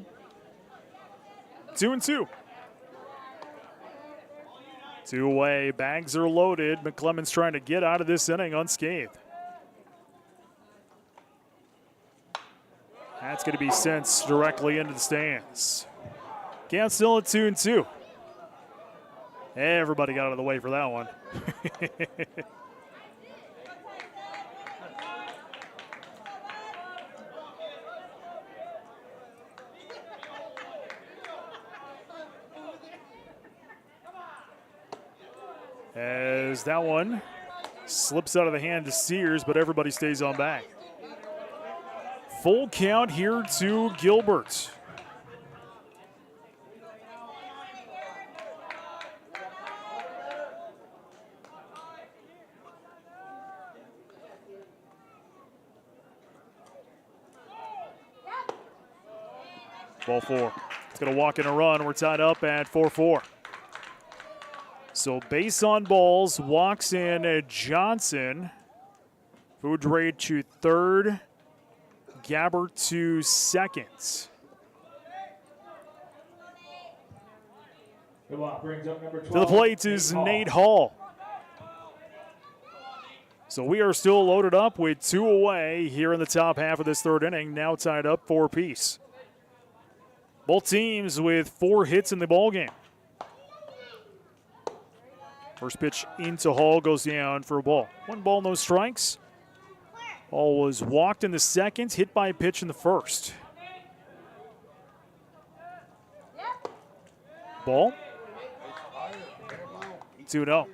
2-2. 2 away. Bags are loaded. McClemens trying to get out of this inning unscathed. That's going to be sent directly into the stands. Count still at 2-2. Everybody got out of the way for that one. As that one slips out of the hand to Sears, but everybody stays on back. Full count here to Gilbert. Ball 4. It's going to walk in a run. We're tied up at 4-4. So base on balls, walks in Johnson. Foudre to third. Gabbert to second. To the plate is Nate Hall. So we are still loaded up with 2 away here in the top half of this third inning. Now tied up 4 apiece. Both teams with 4 hits in the ballgame. First pitch into Hall goes down for a ball. 1 ball, no strikes. Hall was walked in the second, hit by a pitch in the first. Ball. 2-0.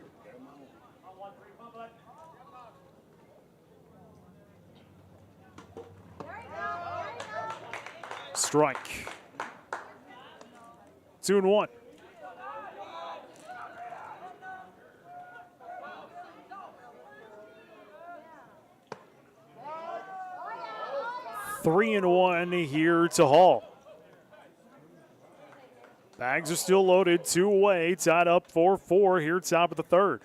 Strike. 2-1. Three and 1 here to Hall. Bags are still loaded, 2 away, tied up 4-4 here top of the third.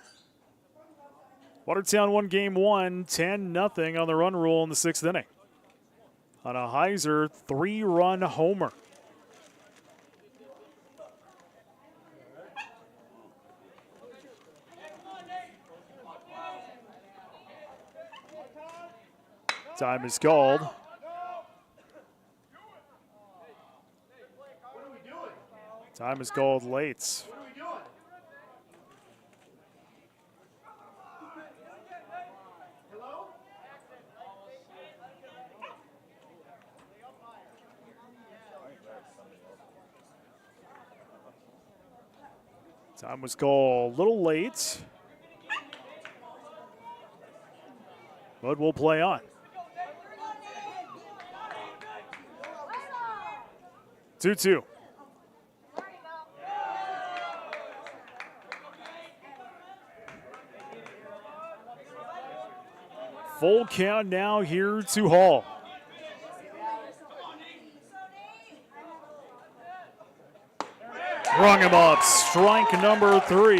Watertown won game 1, 10-0 on the run rule in the 6th inning. On a Heiser 3-run homer. Time is called. Time is called late. Time was called a little late, but we'll play on. 2-2. Full count now here to Hall. Rung him up. Strike number 3.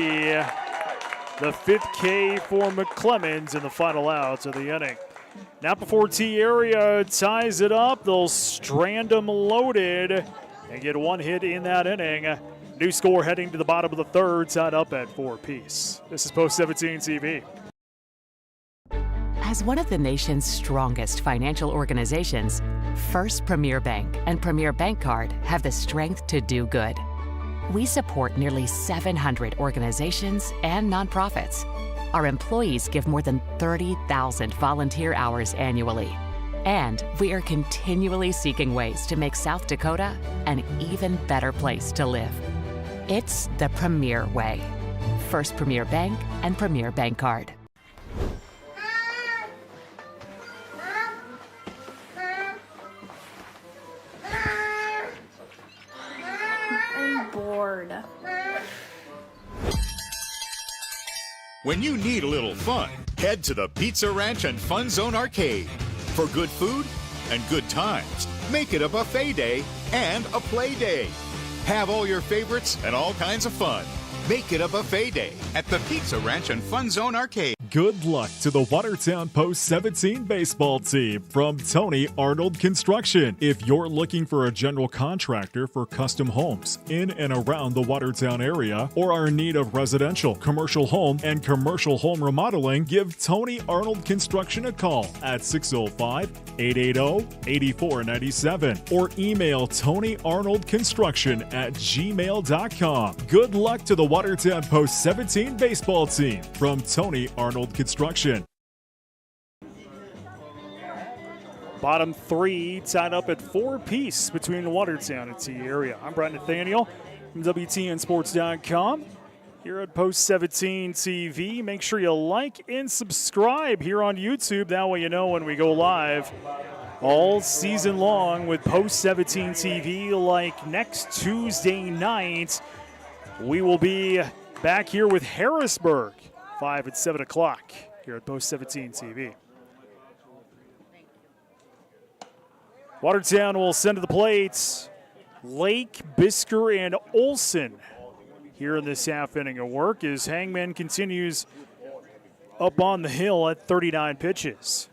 The 5th K for McClemens in the final outs of the inning. Now before T area ties it up, they'll strand them loaded and get 1 hit in that inning. New score heading to the bottom of the 3rd, tied up at 4 apiece. This is Post 17 TV. As one of the nation's strongest financial organizations, First Premier Bank and Premier Bank Card have the strength to do good. We support nearly 700 organizations and nonprofits. Our employees give more than 30,000 volunteer hours annually. And we are continually seeking ways to make South Dakota an even better place to live. It's the Premier way. First Premier Bank and Premier Bank Card. I'm bored. When you need a little fun, head to the Pizza Ranch and Fun Zone Arcade. For good food and good times, make it a buffet day and a play day. Have all your favorites and all kinds of fun. Make it a buffet day at the Pizza Ranch and Fun Zone Arcade. Good luck to the Watertown Post 17 baseball team from Tony Arnold Construction. If you're looking for a general contractor for custom homes in and around the Watertown area or are in need of residential, commercial home, and commercial home remodeling, give Tony Arnold Construction a call at 605-880-8497 or email TonyArnoldConstruction@gmail.com. Good luck to the Watertown Post 17 baseball team from Tony Arnold Construction. Bottom 3 tied up at 4 apiece between Watertown and T area. I'm Brian Nathaniel from WTNSports.com. Here at Post 17 TV. Make sure you like and subscribe here on YouTube. That way you know when we go live all season long with Post 17 TV. Like next Tuesday night, we will be back here with Harrisburg, 5 and 7 o'clock here at Post 17 TV. Watertown will send to the plates Lake, Bisker, and Olson here in this half inning of work as Hangman continues up on the hill at 39 pitches.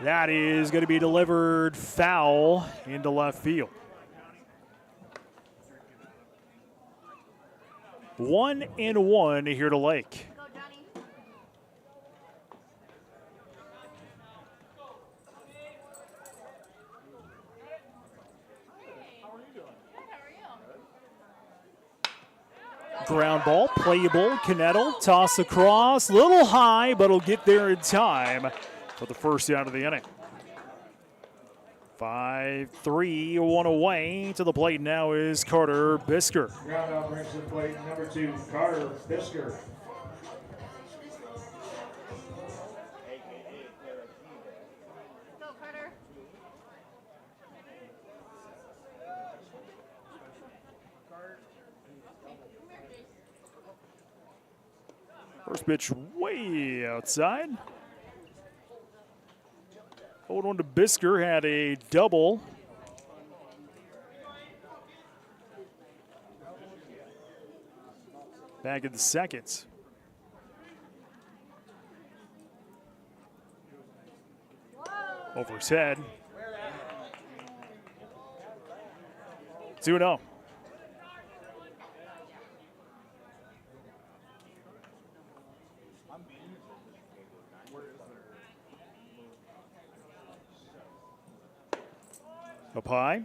That is going to be delivered foul into left field. 1-1 here to Lake. Ground ball, playable. Canettle, toss across, little high, but he'll get there in time for the first out of the inning. 5-3, 1 away. To the plate now is Carter Bisker. Ground out brings to the plate number 2, Carter Bisker. Go, Carter. First pitch way outside. 0-1 to Bisker, had a double. Back in the second. Over his head. 2-0. Up high.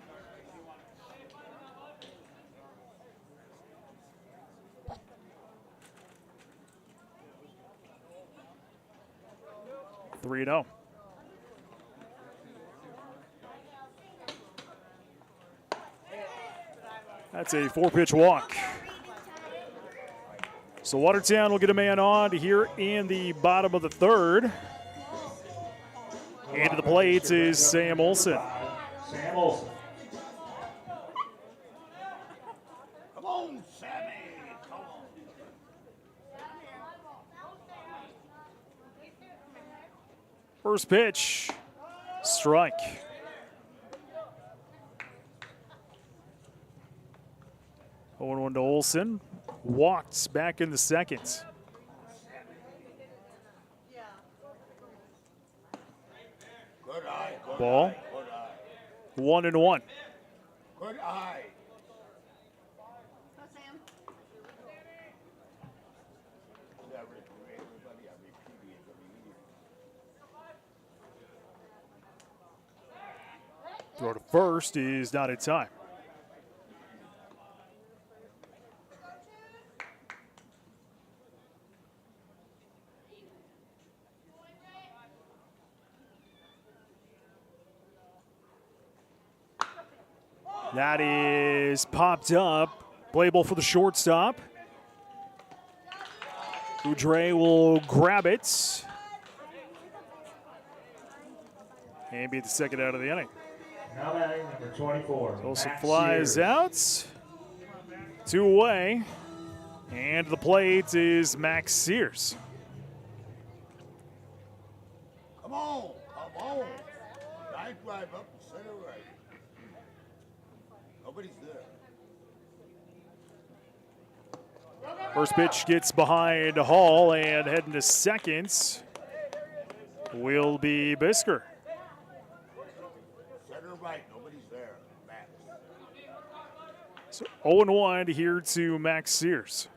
Three 3-0. That's a 4-pitch walk. So Watertown will get a man on here in the bottom of the 3rd. And to the plate is Sam Olson. Sam Olson. Come on, Sammy. Come on. First pitch, strike. Oh, 1 to Olson. Walked back in the second. Ball. 1-1. Good eye. Throw to first is not in time. That is popped up. Playable for the shortstop. Boudre will grab it. And be the second out of the inning. Now batting number 24. Olson Max flies Sears. out. 2 away. And the plate is Max Sears. Come on. Line drive up and center right. Nobody's there. First pitch gets behind Hall, and heading to second will be Bisker. Center right. Nobody's there. Max. So 0-1 here to Max Sears.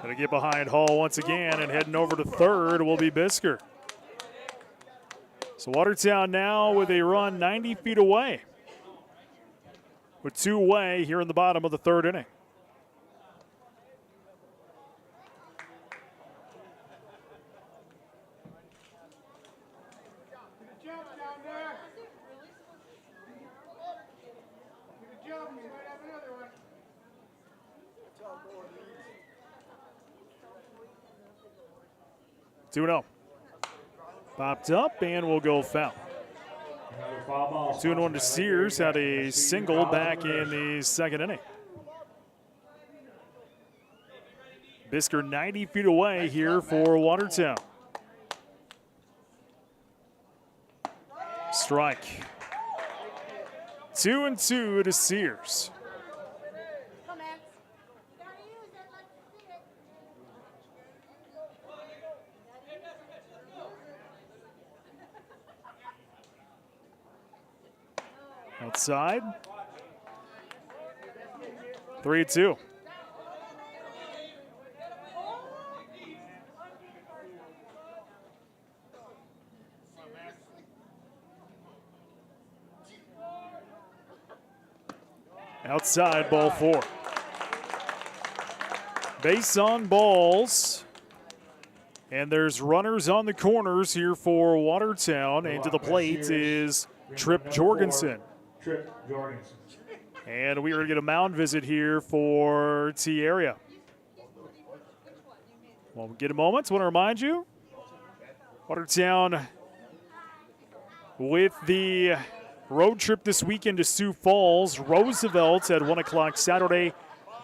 Gonna get behind Hall once again, and heading over to third will be Bisker. So Watertown now with a run 90 feet away, with 2 away here in the bottom of the third inning. Two 2-0. Popped up and will go foul. 2-1 to Sears. Had a single back in the second inning. Bisker 90 feet away here for Watertown. Strike. 2-2 to Sears. Outside. 3-2. Outside, ball 4. Base on balls. And there's runners on the corners here for Watertown. And to the plate is Tripp Jorgensen. Tripp Jorgensen. And we are going to get a mound visit here for T-Area. Well, we'll get a moment. I want to remind you, Watertown with the road trip this weekend to Sioux Falls. Roosevelt at 1 o'clock Saturday.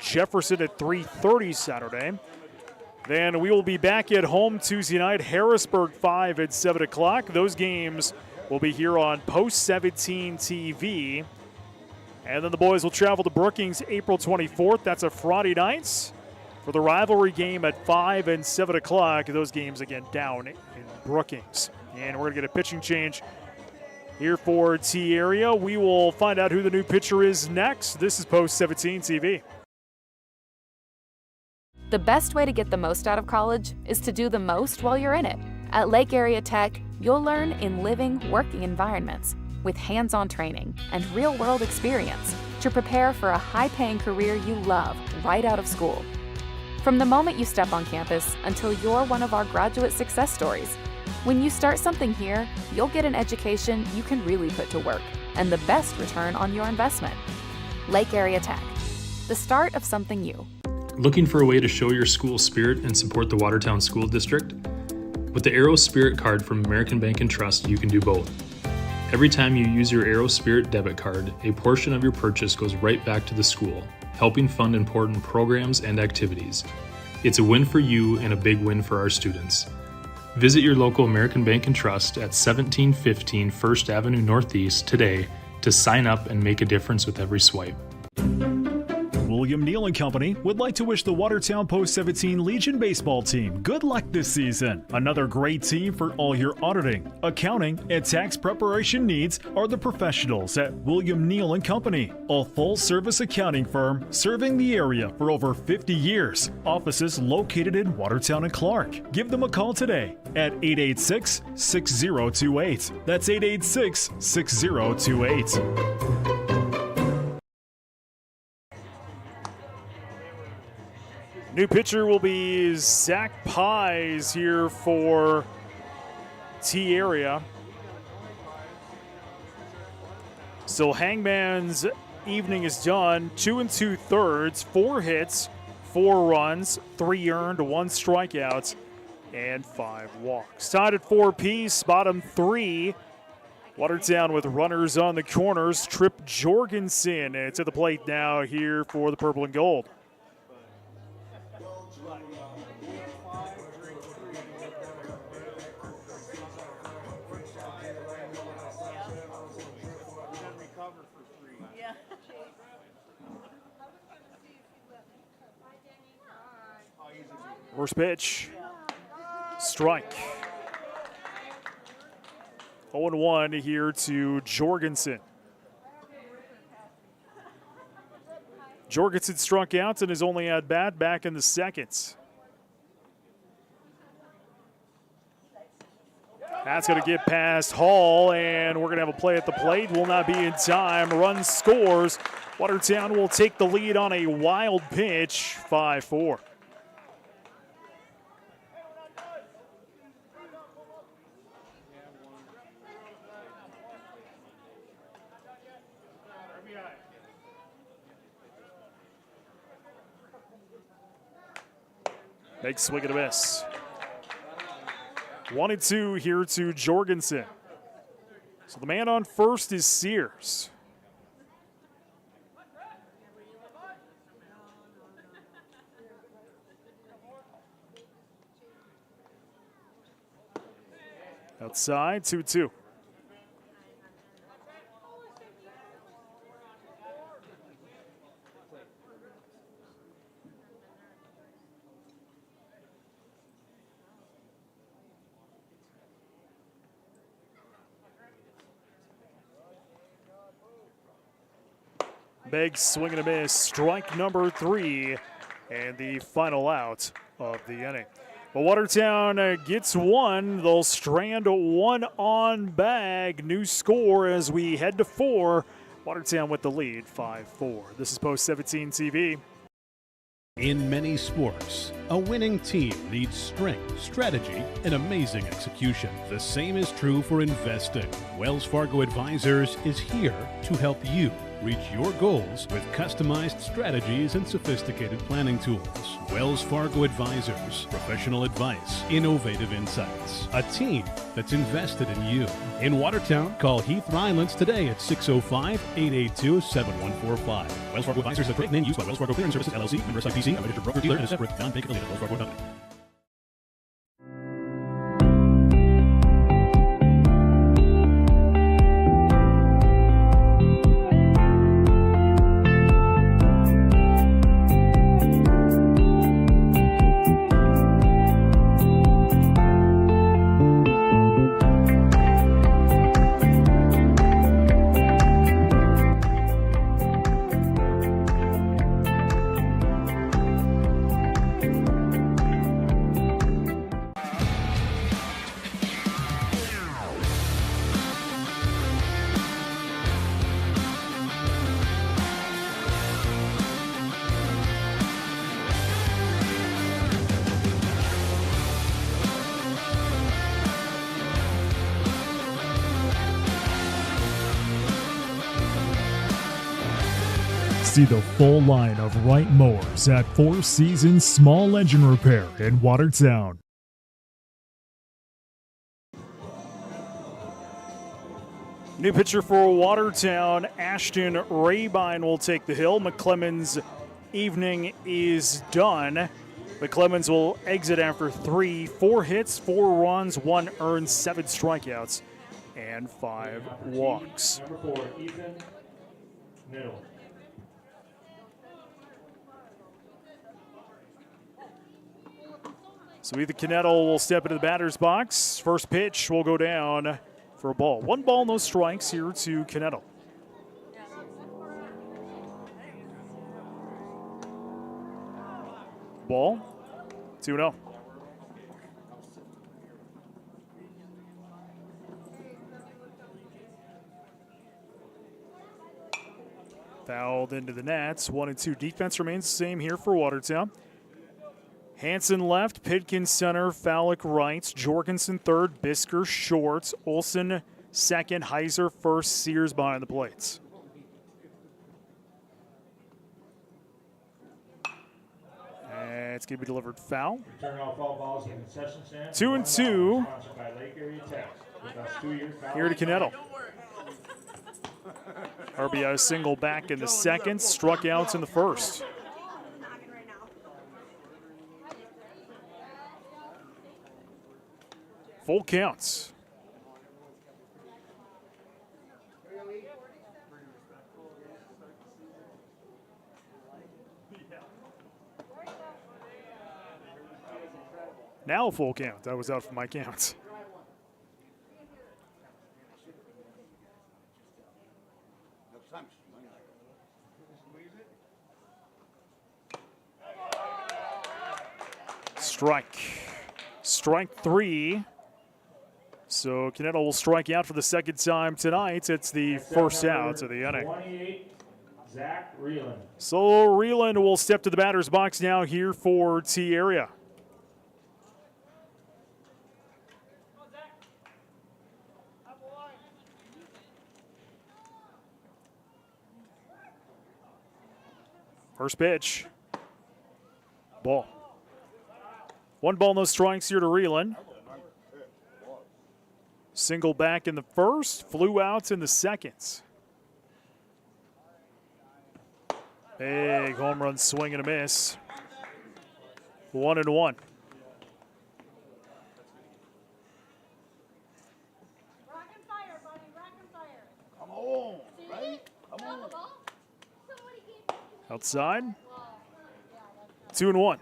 Jefferson at 3:30 Saturday. Then we will be back at home Tuesday night. Harrisburg 5 at 7 o'clock. Those games will be here on Post 17 TV. And then the boys will travel to Brookings April 24th. That's a Friday night for the rivalry game at 5 and 7 o'clock. Those games, again, down in Brookings. And we're going to get a pitching change here for T-Area. We will find out who the new pitcher is next. This is Post 17 TV. The best way to get the most out of college is to do the most while you're in it. At Lake Area Tech, you'll learn in living, working environments with hands-on training and real-world experience to prepare for a high-paying career you love right out of school. From the moment you step on campus until you're one of our graduate success stories, when you start something here, you'll get an education you can really put to work and the best return on your investment. Lake Area Tech, the start of something new. Looking for a way to show your school spirit and support the Watertown School District? With the Aero Spirit card from American Bank and Trust, you can do both. Every time you use your Aero Spirit debit card, a portion of your purchase goes right back to the school, helping fund important programs and activities. It's a win for you and a big win for our students. Visit your local American Bank and Trust at 1715 First Avenue Northeast today to sign up and make a difference with every swipe. William Neal and Company would like to wish the Watertown Post-17 Legion baseball team good luck this season. Another great team for all your auditing, accounting, and tax preparation needs are the professionals at William Neal and Company, a full-service accounting firm serving the area for over 50 years. Offices located in Watertown and Clark. Give them a call today at 886-6028. That's 886-6028. New pitcher will be Zach Pies here for T area. So Hangman's evening is done. 2 2/3, 4 hits, 4 runs, 3 earned, 1 strikeout, and 5 walks. Tied at 4 apiece, bottom 3. Watertown with runners on the corners. Trip Jorgensen to the plate now here for the purple and gold. First pitch, strike. 0-1 here to Jorgensen. Jorgensen struck out in his only at bat back in the second. That's going to get past Hall, and we're going to have a play at the plate. Will not be in time. Run scores. Watertown will take the lead on a wild pitch, 5-4. Big swing and a miss. 1-2 here to Jorgensen. So the man on first is Sears. Outside, 2-2. Big swing and a miss, strike number 3, and the final out of the inning. But Watertown gets one. They'll strand 1 on bag. New score as we head to 4. Watertown with the lead, 5-4. This is Post 17 TV. In many sports, a winning team needs strength, strategy, and amazing execution. The same is true for investing. Wells Fargo Advisors is here to help you reach your goals with customized strategies and sophisticated planning tools. Wells Fargo Advisors, professional advice, innovative insights, a team that's invested in you. In Watertown, call Heath Rylands today at 605-882-7145. Wells Fargo Advisors is a great name used by Wells Fargo Clearing Services, LLC, member SIPC, a registered broker-dealer, and a separate non-bank affiliate of Wells Fargo Company. See the full line of Wright mowers at Four Seasons Small Engine Repair in Watertown. New pitcher for Watertown, Ashton Rabine will take the hill. McClemens evening is done. The Clemens will exit after 3, 4 hits, 4 runs, 1 earned, 7 strikeouts, and 5 walks. Number 4, Ethan Middle. So Ethan Canettle will step into the batter's box. First pitch will go down for a ball. 1 ball, no strikes here to Canettle. Ball, 2-0. Fouled into the nets. 1-2. Defense remains the same here for Watertown. Hanson left, Pitkin center, Fallick right, Jorgensen third, Bisker short, Olson second, Heiser first, Sears behind the plates. And it's going to be delivered foul. Turn off all balls in concession stand. 2-2. Sponsored by Lake Area Tech. With us 2-year foul. Here to Canettle. RBI single back in the second, struck out in the first. Full counts. Now a full count. That was out for my counts. Strike 3. So Canettle will strike out for the second time tonight. It's the first out of the inning. 28, Zach Reeland. So Reeland will step to the batter's box now here for T area. First pitch. Ball. 1 ball, no strikes here to Reeland. Single back in the first, flew out in the second. Big home run swing and a miss. 1-1. Come on, right? Come on. Outside. 2-1.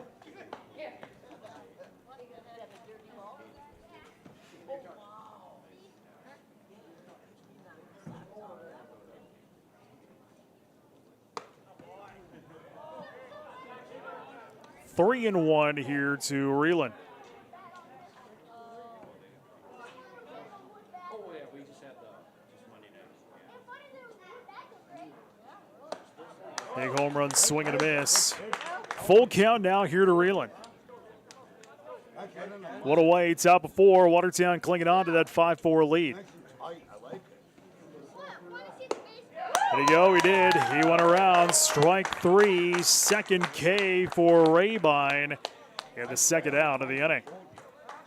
Three and 1 here to Reeland. Big home run swing and a miss. Full count now here to Reeland. What a way, top of 4. Watertown clinging on to that 5-4 lead. There you go, he did. He went around, strike 3, second K for Rabine, and the second out of the inning.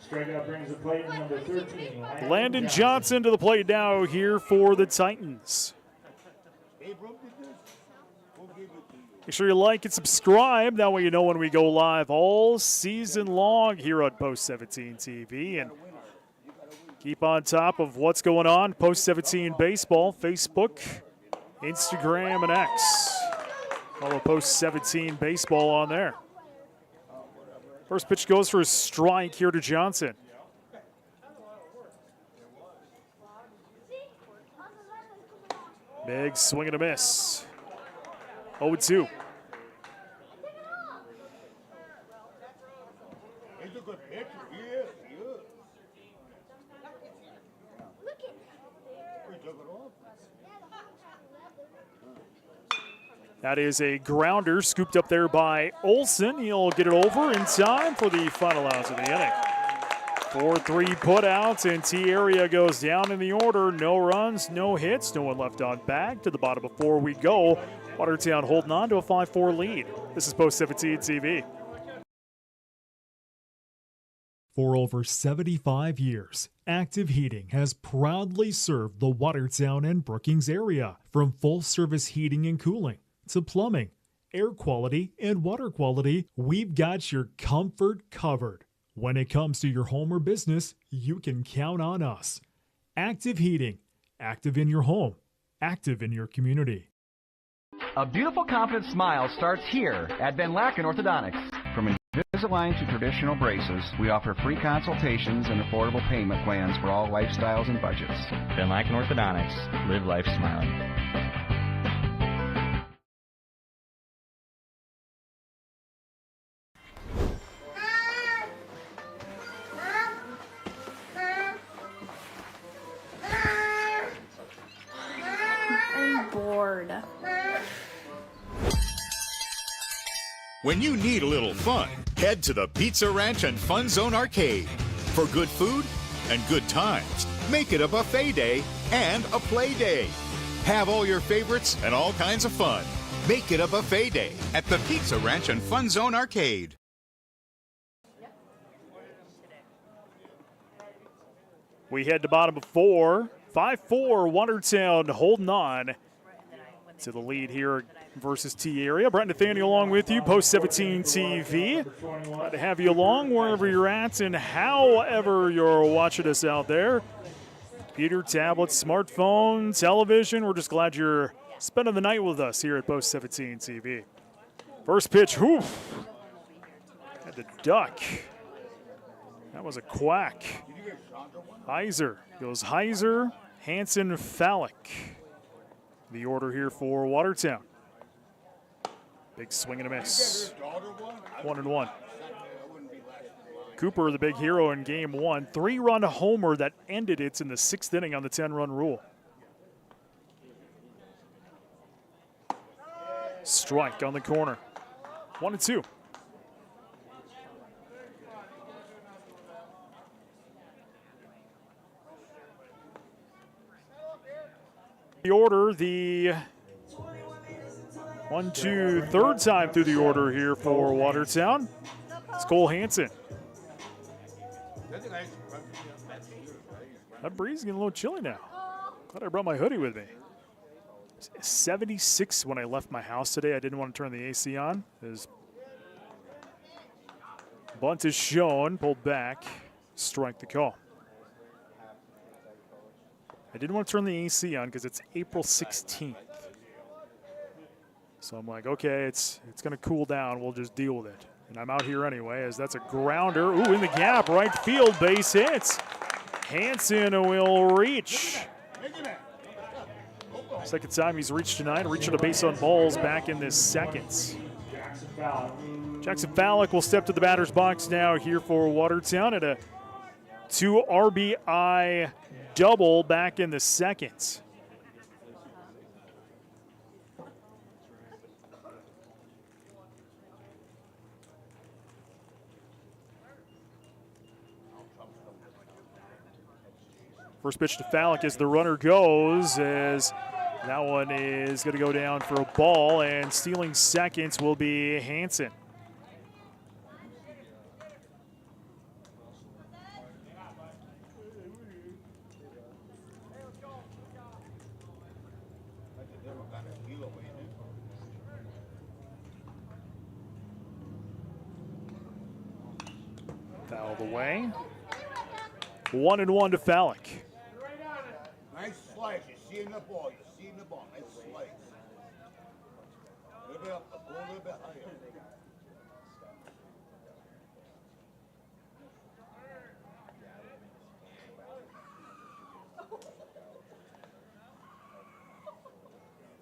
Strikeout brings the plate number 13. Landon Johnson to the plate now here for the Titans. Make sure you like and subscribe. That way you know when we go live all season long here on Post 17 TV. And keep on top of what's going on. Post 17 Baseball, Facebook, Instagram, and X. Follow Post 17 Baseball on there. First pitch goes for a strike here to Johnson. Big swing and a miss. 0-2. He's a good pitcher. He is. He took it off. That is a grounder scooped up there by Olson. He'll get it over in time for the final out of the inning. 4-3 putouts, and T area goes down in the order. No runs, no hits, no one left on bag. To the bottom of 4 we go. Watertown holding on to a 5-4 lead. This is Post 17 TV. For over 75 years, Active Heating has proudly served the Watertown and Brookings area, from full-service heating and cooling to plumbing air quality, and water quality, we've got your comfort covered. When it comes to your home or business, you can count on us. Active Heating. Active in your home. Active in your community. A beautiful, confident smile starts here at Van Laken Orthodontics. From Invisalign to traditional braces, we offer free consultations and affordable payment plans for all lifestyles and budgets. Van Laken Orthodontics. Live life smiling. I'm bored. When you need a little fun, head to the Pizza Ranch and Fun Zone Arcade. For good food and good times, make it a buffet day and a play day. Have all your favorites and all kinds of fun. Make it a buffet day at the Pizza Ranch and Fun Zone Arcade. We head to bottom of 4. 5-4, Watertown holding on to the lead here versus T area. Brent Nathaniel along with you, Post 17 TV. Glad to have you along wherever you're at and however you're watching us out there. Computer, tablet, smartphone, television. We're just glad you're spending the night with us here at Post 17 TV. First pitch, whew. Had to duck. That was a quack. Heiser goes Heiser, Hansen, Fallick. The order here for Watertown. Big swing and a miss. 1-1. Cooper, the big hero in game 1. 3-run homer that ended it in the 6th inning on the 10-run rule. Strike on the corner. 1-2. The order, the 1-2 third time through the order here for Watertown. It's Cole Hansen. That breeze is getting a little chilly now. Glad I brought my hoodie with me. 76 when I left my house today. I didn't want to turn the AC on. His bunt is shown, pulled back, strike the call. I didn't want to turn the AC on because it's April 16th. So I'm like, okay, it's going to cool down. We'll just deal with it. And I'm out here anyway, as that's a grounder. Ooh, in the gap, right field, base hits. Hansen will reach. Second time he's reached tonight, reaching a base on balls back in this seconds. Jackson Fallick will step to the batter's box now here for Watertown at a 2 RBI double back in the seconds. First pitch to Fallick as the runner goes, as that one is going to go down for a ball, and stealing seconds will be Hansen. Fouled away. 1-1 to Fallick. Nice slice. You see in the ball. You see in the ball. Nice slice. A little bit up. Go a little bit higher.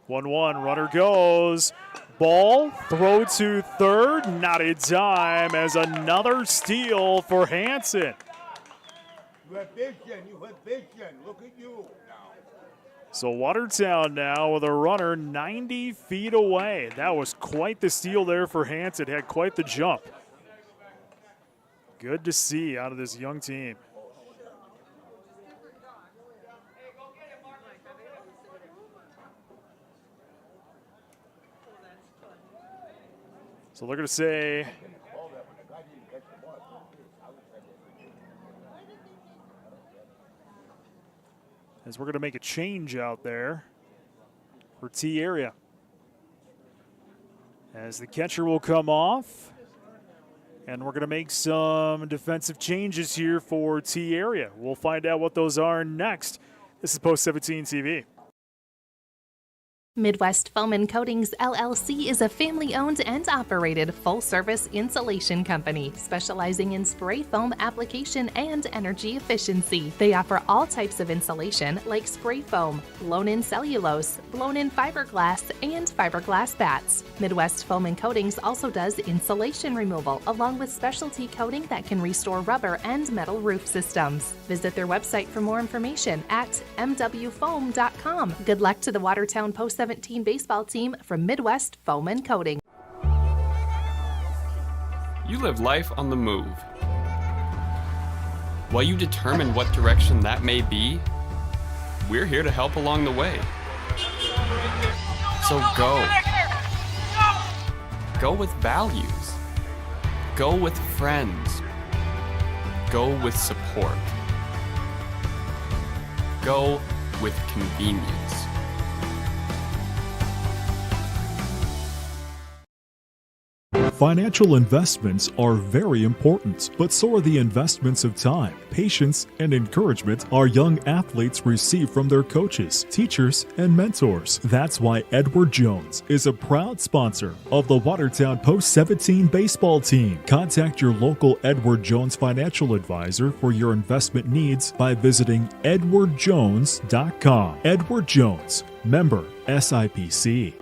1-1, runner goes. Ball, throw to third, not in time, as another steal for Hansen. You have vision. You have vision. Look at you now. So Watertown now with a runner 90 feet away. That was quite the steal there for Hansen. Had quite the jump. Good to see out of this young team. So they're going to say as we're going to make a change out there for T area. as the catcher will come off. And we're going to make some defensive changes here for T area. We'll find out what those are next. This is Post 17 TV. Midwest Foam and Coatings LLC is a family-owned and operated full-service insulation company specializing in spray foam application and energy efficiency. They offer all types of insulation like spray foam, blown-in cellulose, blown-in fiberglass, and fiberglass bats. Midwest Foam and Coatings also does insulation removal along with specialty coating that can restore rubber and metal roof systems. Visit their website for more information at mwfoam.com. Good luck to the Watertown Post 17 baseball team from Midwest Foam and Coating. You live life on the move. While you determine what direction that may be, we're here to help along the way. So go. Go with values. Go with friends. Go with support. Go with convenience. Financial investments are very important, but so are the investments of time, patience, and encouragement our young athletes receive from their coaches, teachers, and mentors. That's why Edward Jones is a proud sponsor of the Watertown Post 17 baseball team. Contact your local Edward Jones financial advisor for your investment needs by visiting edwardjones.com. Edward Jones, member SIPC.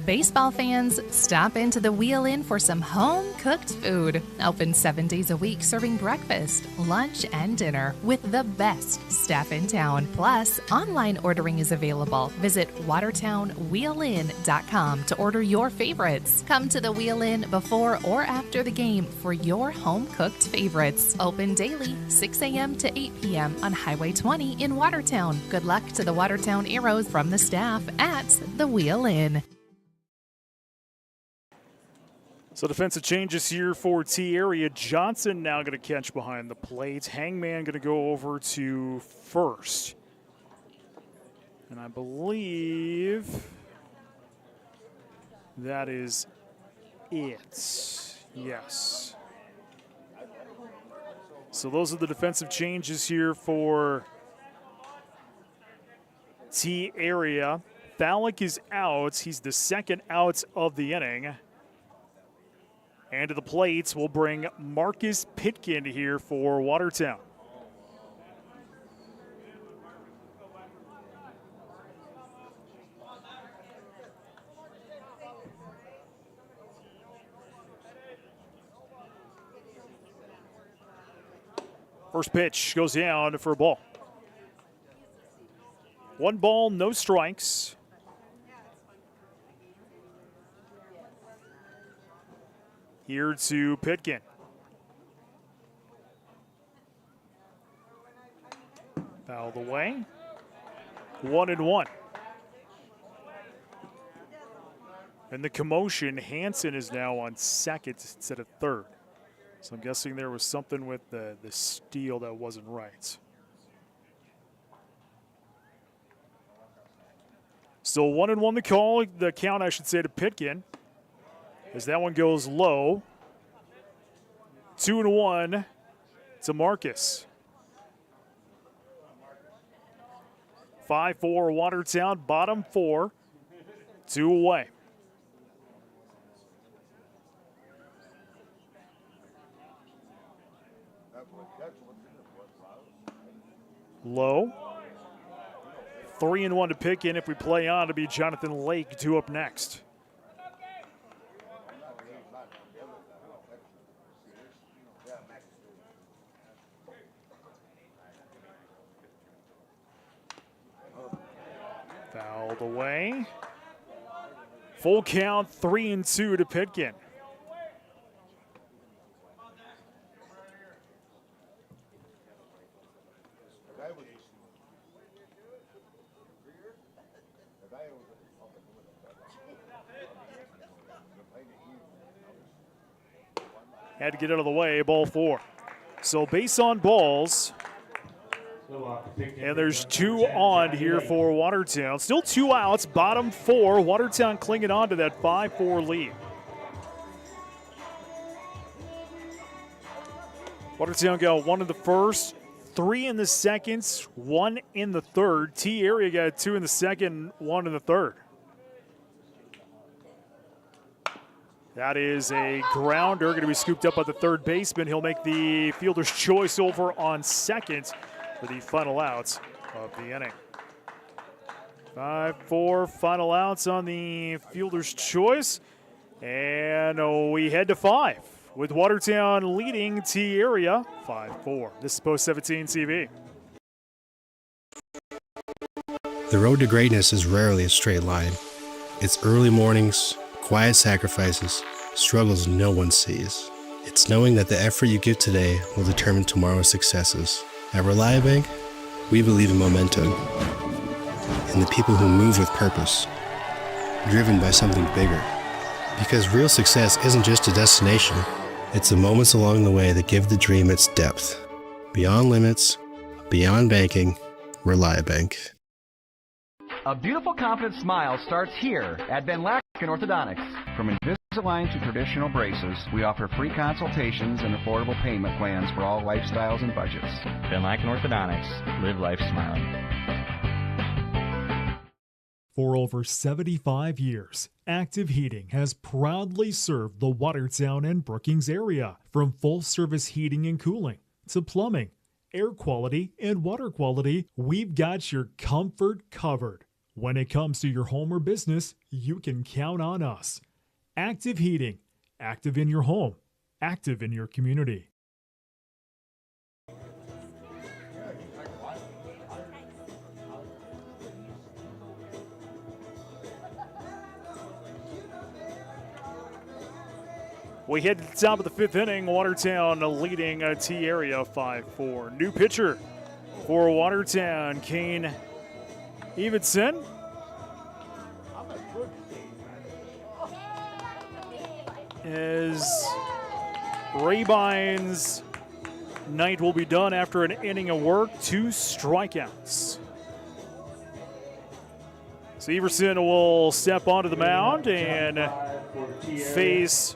Baseball fans, stop into the Wheel Inn for some home-cooked food. Open 7 days a week, serving breakfast, lunch, and dinner with the best staff in town. Plus, online ordering is available. Visit watertownwheelin.com to order your favorites. Come to the Wheel Inn before or after the game for your home-cooked favorites. Open daily, 6 a.m. to 8 p.m. on Highway 20 in Watertown. Good luck to the Watertown Arrows from the staff at the Wheel Inn. So defensive changes here for T area. Johnson now going to catch behind the plate. Hangman going to go over to first. And I believe that is it. Yes. So those are the defensive changes here for T area. Thalick is out. He's the second out of the inning. And to the plates, we'll bring Marcus Pitkin here for Watertown. First pitch goes down for a ball. 1 ball, no strikes. Here to Pitkin. Fouled away. 1-1. And the commotion, Hansen is now on second instead of third. So I'm guessing there was something with the steal that wasn't right. Still 1-1 the call, the count I should say to Pitkin. As that one goes low. 2-1 to Marcus. 5-4 Watertown, bottom 4. 2 away. Low. 3-1 to pick in. If we play on, it'll be Jonathan Lake, 2 up next. Fouled away. Full count, 3-2 to Pitkin. Had to get out of the way, ball 4. So base on balls. And there's 2 on here for Watertown. Still 2 outs, bottom 4. Watertown clinging on to that 5-4 lead. Watertown got 1 in the first, 3 in the second, 1 in the third. T area got 2 in the second, 1 in the third. That is a grounder, going to be scooped up by the third baseman. He'll make the fielder's choice over on second for the final outs of the inning. 5-4 final outs on the fielder's choice. And we head to 5 with Watertown leading T area 5-4. This is Post 17 TV. The road to greatness is rarely a straight line. It's early mornings, quiet sacrifices, struggles no one sees. It's knowing that the effort you give today will determine tomorrow's successes. At ReliaBank, we believe in momentum, in the people who move with purpose, driven by something bigger. Because real success isn't just a destination, it's the moments along the way that give the dream its depth. Beyond limits, beyond banking, ReliaBank. A beautiful, confident smile starts here at Van Laken Orthodontics. From Invisalign to traditional braces, we offer free consultations and affordable payment plans for all lifestyles and budgets. Van Laken Orthodontics. Live life smiling. For over 75 years, Active Heating has proudly served the Watertown and Brookings area. From full-service heating and cooling to plumbing, air quality, and water quality, we've got your comfort covered. When it comes to your home or business, you can count on us. Active Heating. Active in your home. Active in your community. We head to the top of the 5th inning. Watertown leading T area 5-4. New pitcher for Watertown, Kane Evenson. As Rabine's night will be done after an inning of work, 2 strikeouts. So Everson will step onto the mound and face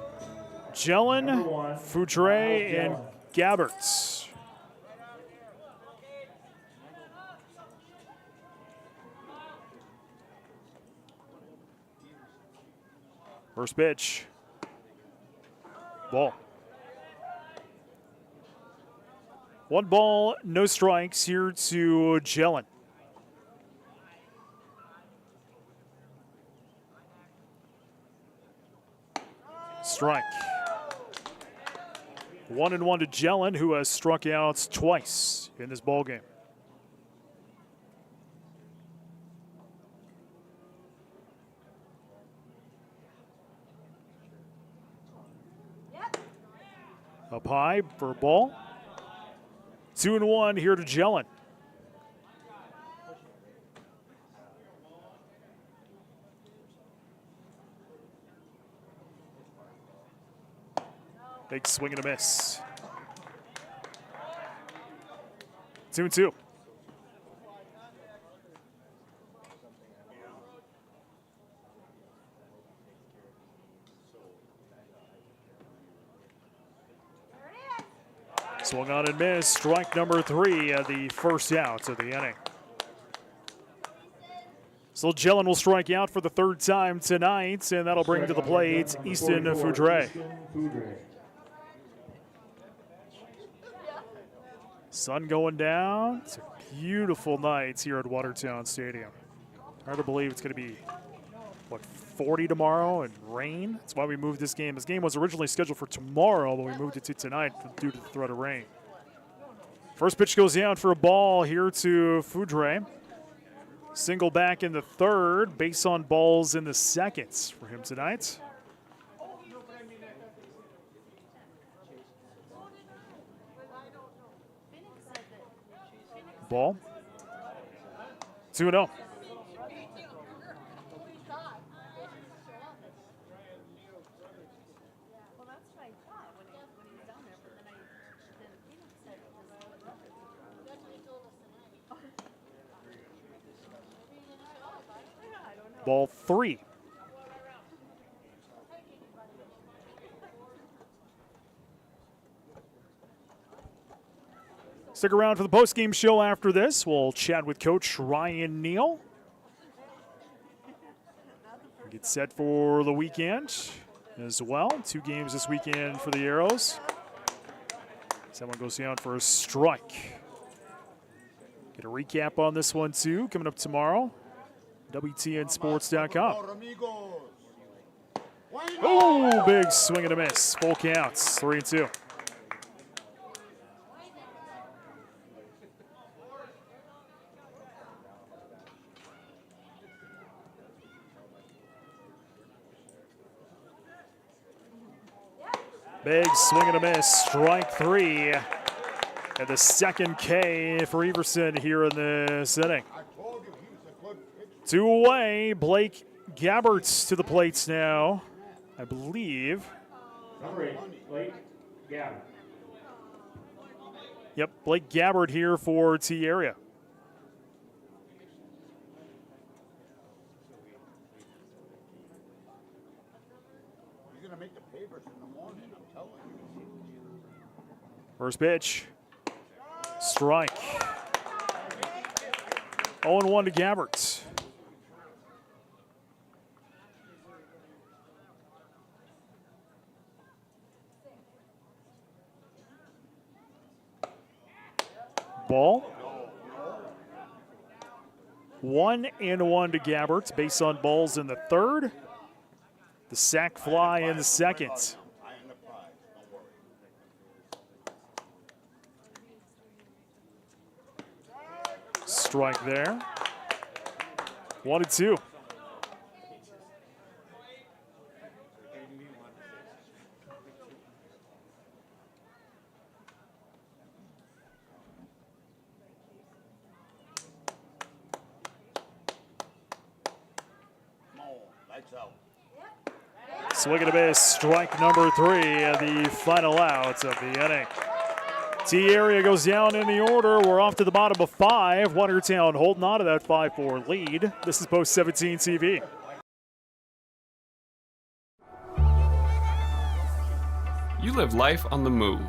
Jelen, Foudre, and Gabberts. First pitch. Ball. 1 ball, no strikes here to Jelen. Strike. 1-1 to Jelen, who has struck out twice in this ballgame. Up high for a ball. 2-1 here to Jelen. Big swing and a miss. 2-2. Swung on and missed. Strike number 3 at the first out of the inning. So Jelen will strike out for the 3rd time tonight, and that'll bring to the plate Easton Foudre. Sun going down. It's a beautiful night here at Watertown Stadium. Hard to believe it's going to be, 40 tomorrow and rain. That's why we moved this game. This game was originally scheduled for tomorrow, but we moved it to tonight due to the threat of rain. First pitch goes down for a ball here to Foudre. Single back in the 3rd. Base on balls in the 2nd for him tonight. Ball. 2-0. Ball 3. Stick around for the postgame show after this. We'll chat with Coach Ryan Neal. Get set for the weekend as well. 2 games this weekend for the Arrows. Someone goes down for a strike. Get a recap on this one too coming up tomorrow. WTNsports.com. Oh, big swing and a miss. Full counts, 3-2. Big swing and a miss, strike 3. And the second K for Everson here in this inning. 2 away, Blake Gabberts to the plates now, I believe. Number 8, Blake Gabbert. Yep, Blake Gabbert here for T-Area. He's going to make the papers in the morning, I'm telling you. First pitch, strike. 0-1 to Gabbert. Ball. 1-1 to Gabbert. Base on balls in the third. The sac fly in the second. Strike there. 1-2. Swing and a miss, strike number 3, the final out of the inning. T-Area goes down in the order. We're off to the bottom of 5. Watertown holding on to that 5-4 lead. This is Post 17 TV. You live life on the move.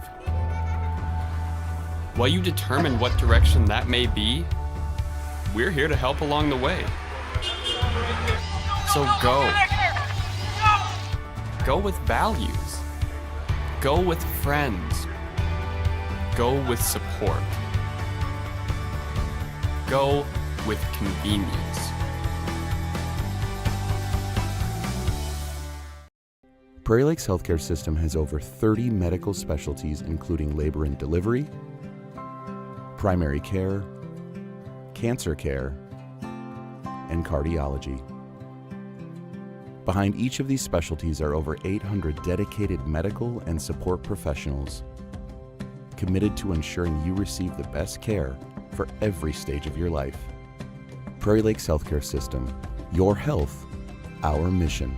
While you determine what direction that may be, we're here to help along the way. So go. Go with values. Go with friends. Go with support. Go with convenience. Prairie Lakes Healthcare System has over 30 medical specialties, including labor and delivery, primary care, cancer care, and cardiology. Behind each of these specialties are over 800 dedicated medical and support professionals, committed to ensuring you receive the best care for every stage of your life. Prairie Lakes Healthcare System, your health, our mission.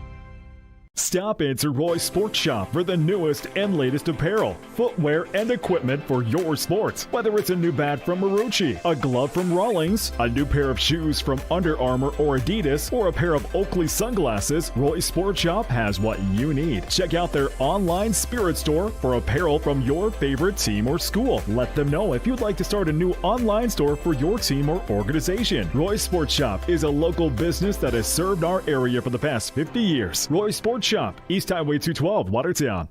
Stop into Roy's Sports Shop for the newest and latest apparel, footwear, and equipment for your sports. Whether it's a new bat from Marucci, a glove from Rawlings, a new pair of shoes from Under Armour or Adidas, or a pair of Oakley sunglasses, Roy's Sports Shop has what you need. Check out their online spirit store for apparel from your favorite team or school. Let them know if you'd like to start a new online store for your team or organization. Roy's Sports Shop is a local business that has served our area for the past 50 years. Roy's Sports Shop, East Highway 212, Watertown.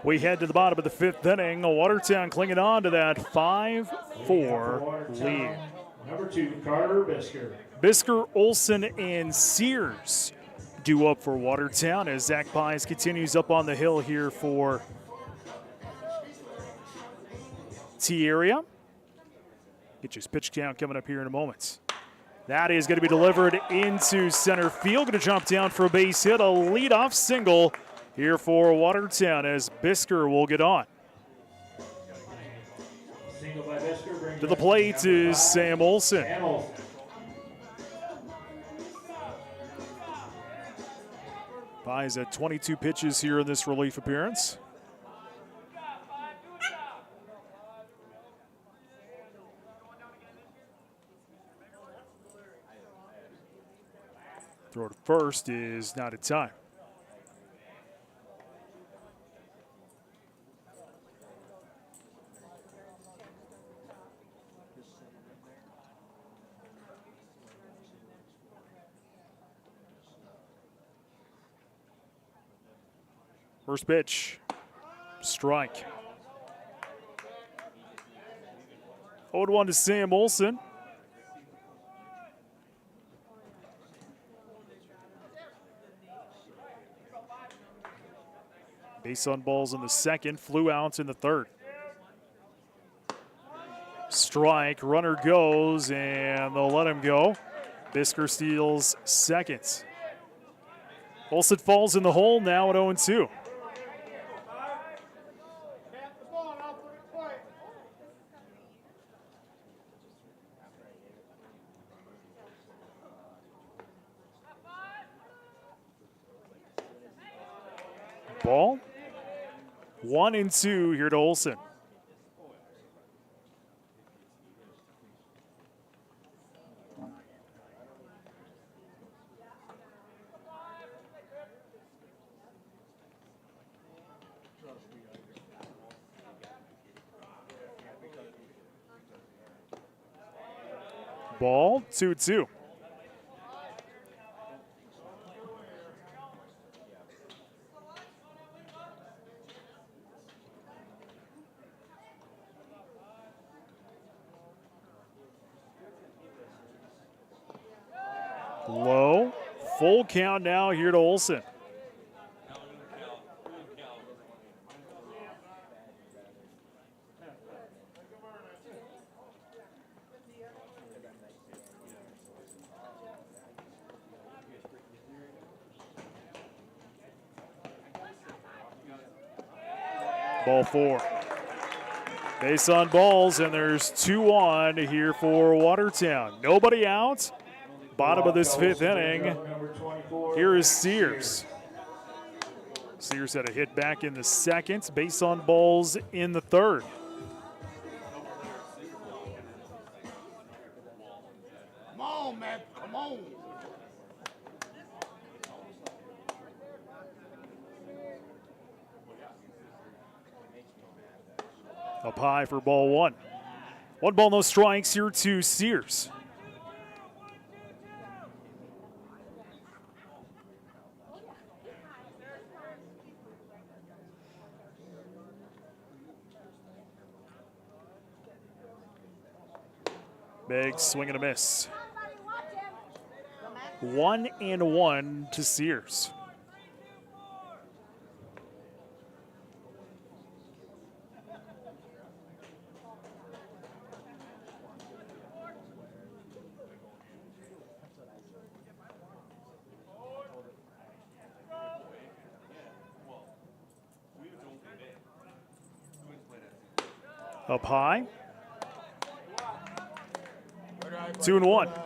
We head to the bottom of the 5th inning. Watertown clinging on to that 5-4 lead. Number 2, Carter Bisker. Bisker, Olson, and Sears due up for Watertown as Zach Pies continues up on the hill here for T-Area. Get your pitch count coming up here in a moment. That is going to be delivered into center field. Going to jump down for a base hit. A leadoff single here for Watertown as Bisker will get on. Single by Bisker. To the plate is Sam Olson. Pies at 22 pitches here in this relief appearance. Throw to first is not in time. First pitch, strike. 0-1 to Sam Olson. Base on balls in the second, flew out in the third. Strike, runner goes, and they'll let him go. Bisker steals second. Olson falls in the hole now at 0-2. Ball. 1-2 here to Olson. Ball, 2-2. Low, full count now here to Olson. Ball 4. Base on balls, and there's 2 on here for Watertown. Nobody out. Bottom of this 5th inning. Here is Sears. Sears had a hit back in the second. Base on balls in the third. Come on, man. Come on. Up high for ball 1. 1 ball, no strikes here to Sears. Big swing and a miss. 1-1 to Sears. Up high. 2-1.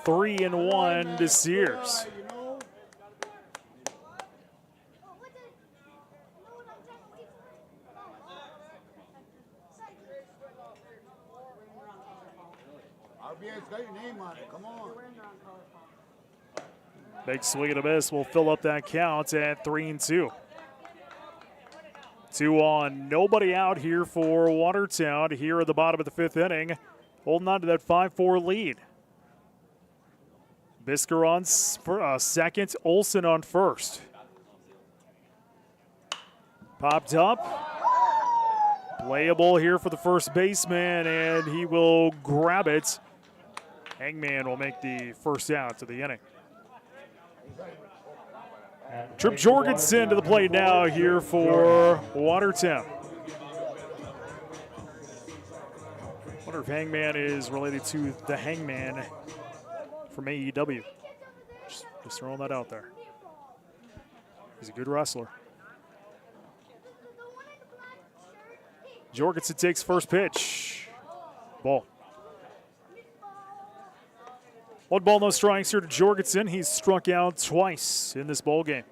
Three and 1 to Sears. RBI's got your name on it. Come on. Big swing and a miss will fill up that count at 3-2. 2 on, nobody out here for Watertown here at the bottom of the 5th inning, holding on to that 5-4 lead. Bisker on second, Olson on first. Popped up. Playable here for the first baseman, and he will grab it. Hangman will make the first out to the inning. Trip Jorgensen to the plate now here for Watertown. Wonder if Hangman is related to the Hangman from AEW. Just throwing that out there. He's a good wrestler. Jorgensen takes first pitch. Ball. 1 ball, no strikes here to Jorgensen. He's struck out twice in this ball game.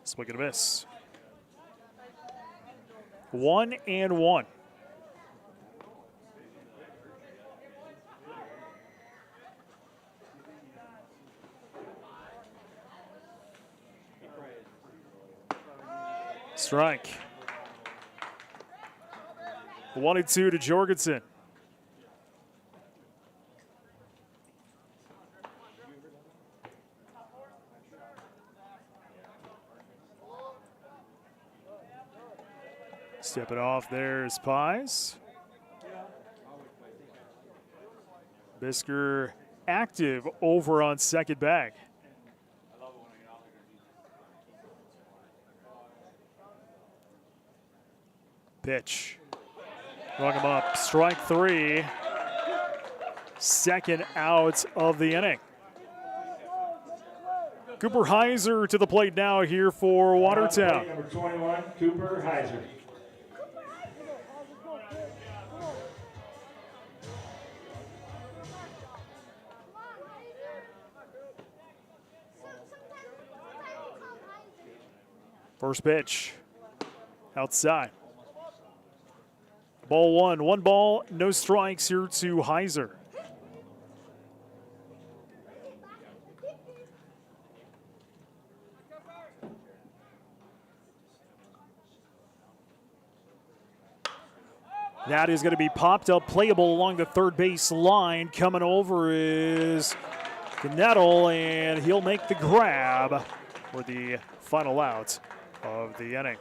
Swing and a miss. 1-1. Strike. 1-2 to Jorgensen. Step it off, there's Pies. Bisker active over on second bag. Pitch. Rung him up. Strike 3. Second out of the inning. Cooper Heiser to the plate now here for Watertown. Number 21, Cooper Heiser. First pitch. Outside. Ball 1. 1 ball, no strikes here to Heiser. That is going to be popped up, playable along the third base line. Coming over is Knettle, and he'll make the grab for the final out of the inning.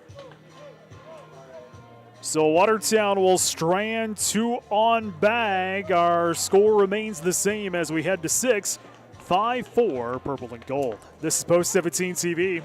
So Watertown will strand 2 on bag. Our score remains the same as we head to 6. 5-4 purple and gold. This is Post 17 TV.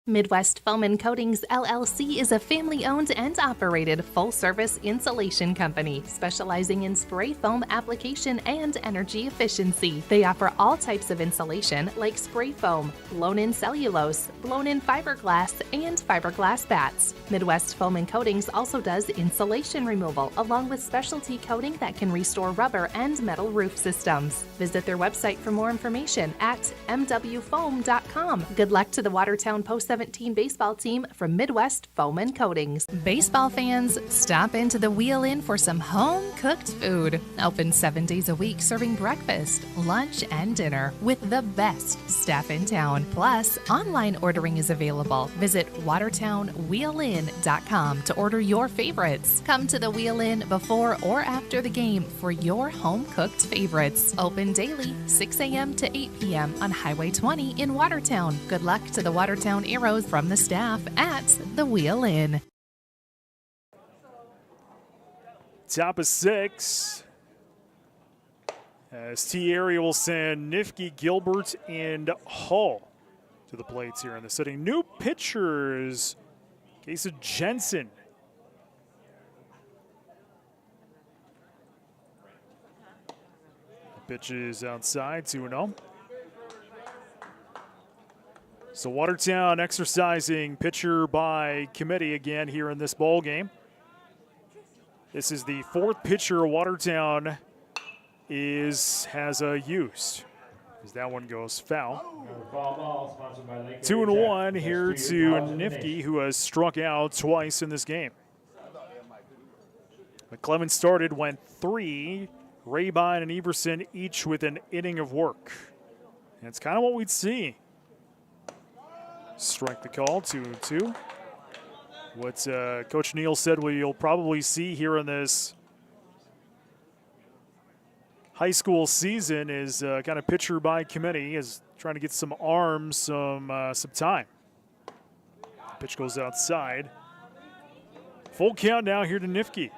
Midwest Foam and Coatings LLC is a family-owned and operated full-service insulation company specializing in spray foam application and energy efficiency. They offer all types of insulation like spray foam, blown-in cellulose, blown-in fiberglass, and fiberglass bats. Midwest Foam and Coatings also does insulation removal along with specialty coating that can restore rubber and metal roof systems. Visit their website for more information at mwfoam.com. Good luck to the Watertown Post 17 baseball team from Midwest Foam and Coatings. Baseball fans, stop into the Wheel Inn for some home-cooked food. Open 7 days a week, serving breakfast, lunch, and dinner with the best staff in town. Plus, online ordering is available. Visit watertownwheelin.com to order your favorites. Come to the Wheel Inn before or after the game for your home-cooked favorites. Open daily, 6 a.m. to 8 p.m. on Highway 20 in Watertown. Good luck to the Watertown Arrows from the staff at the Wheel Inn. Top of 6. As T area will send Nifke, Gilbert, and Hull to the plates here in the sitting. New pitchers, case of Jensen. Pitches outside, 2-0. So Watertown exercising pitcher by committee again here in this ball game. This is the 4th pitcher Watertown has used. As that one goes foul. 2-1 here to Nifke, who has struck out twice in this game. McClellan started, went 3. Rabine and Everson each with an inning of work. And it's kind of what we'd see. Strike the call, 2-2. What Coach Neal said you'll probably see here in this high school season is kind of pitcher by committee, as trying to get some arms, some time. Pitch goes outside. Full count now here to Nifke.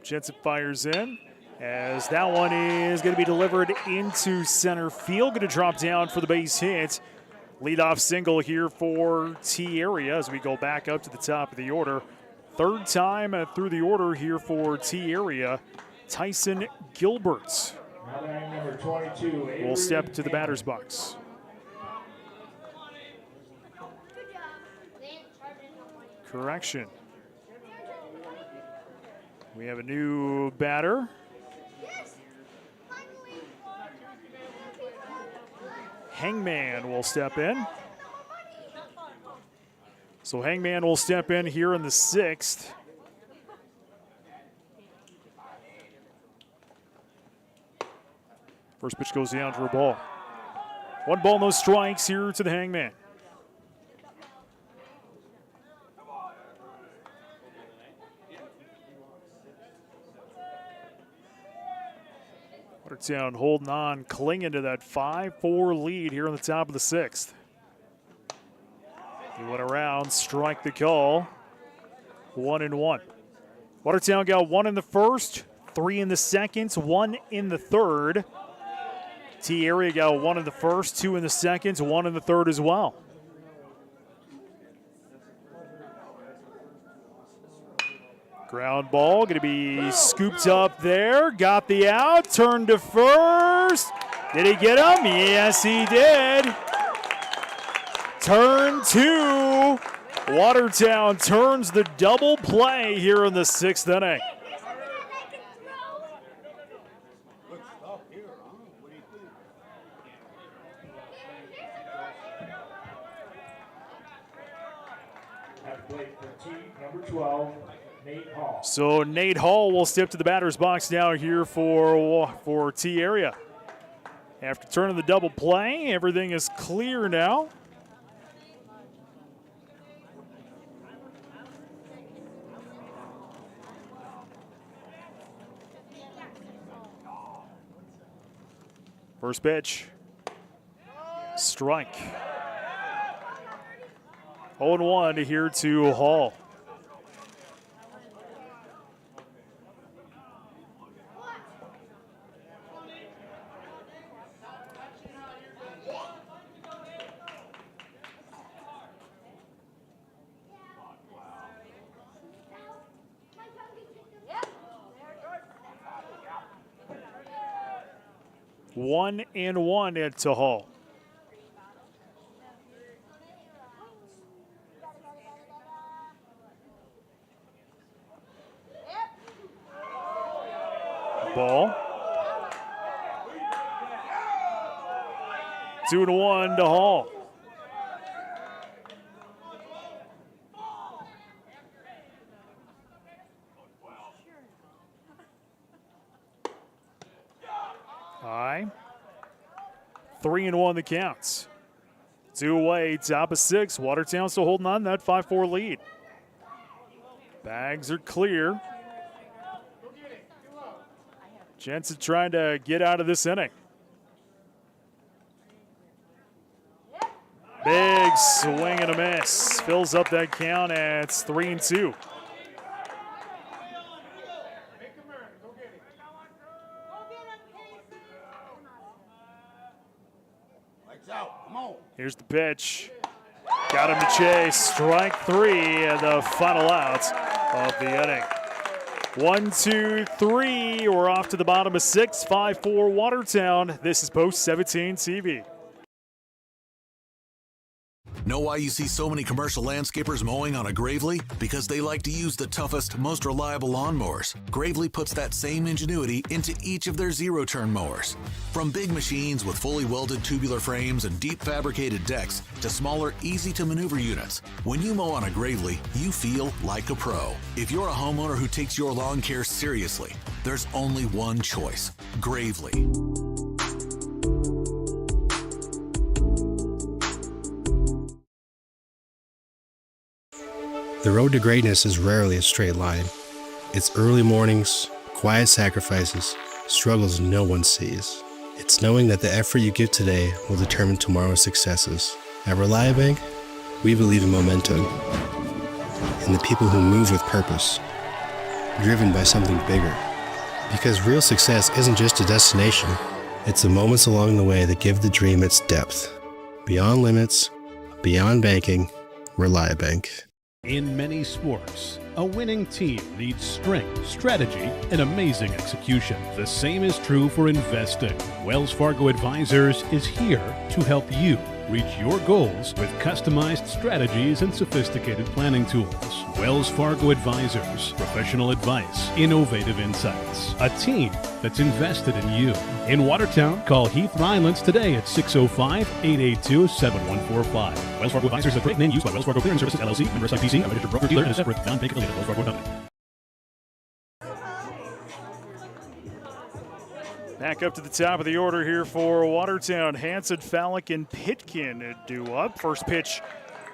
Jensen fires in as that one is going to be delivered into center field. Going to drop down for the base hit. Leadoff single here for T Area as we go back up to the top of the order. Third time through the order here for T Area. Tyson Gilbert Number 22, will step to the batter's box. Correction. We have a new batter. Hangman will step in. So Hangman will step in here in the 6th. First pitch goes down for a ball. 1 ball, no strikes here to the Hangman. Watertown holding on, clinging to that 5-4 lead here on the top of the 6th. He went around, strike the call. 1-1. Watertown got 1 in the first, 3 in the second, 1 in the third. T Area got 1 in the first, 2 in the second, 1 in the third as well. Ground ball going to be scooped up there. Got the out. Turned to first. Did he get him? Yes, he did. Turn 2. Watertown turns the double play here in the 6th inning. At the plate for team number 12. Nate Hall. So Nate Hall will step to the batter's box now here for T Area. After turning the double play, everything is clear now. First pitch. Strike. 0-1 here to Hall. One and one to Hall. Ball. 2-1 to Hall. High. 3-1 the counts. 2 away, top of 6. Watertown still holding on that 5-4 lead. Bags are clear. Jensen trying to get out of this inning. Big swing and a miss. Fills up that count at 3-2. Here's the pitch. Got him to chase. Strike 3 and the final out of the inning. 1, 2, 3. We're off to the bottom of 6. 5-4 Watertown. This is Post 17 TV. Know why you see so many commercial landscapers mowing on a Gravely? Because they like to use the toughest, most reliable lawnmowers. Gravely puts that same ingenuity into each of their zero-turn mowers. From big machines with fully welded tubular frames and deep fabricated decks to smaller, easy-to-maneuver units, when you mow on a Gravely, you feel like a pro. If you're a homeowner who takes your lawn care seriously, there's only one choice: Gravely. The road to greatness is rarely a straight line. It's early mornings, quiet sacrifices, struggles no one sees. It's knowing that the effort you give today will determine tomorrow's successes. At Reliabank, we believe in momentum, in the people who move with purpose, driven by something bigger. Because real success isn't just a destination, it's the moments along the way that give the dream its depth. Beyond limits, beyond banking, Reliabank. In many sports, a winning team needs strength, strategy, and amazing execution. The same is true for investing. Wells Fargo Advisors is here to help you reach your goals with customized strategies and sophisticated planning tools. Wells Fargo Advisors, professional advice, innovative insights, a team that's invested in you. In Watertown, call Heath Rylands today at 605-882-7145. Wells Fargo Advisors is a trade name used by Wells Fargo Clearing Services, LLC, member SIPC, a registered broker-dealer, and a separate non-bank affiliate of Wells Fargo Company. Back up to the top of the order here for Watertown. Hanson, Fallick, and Pitkin due up. First pitch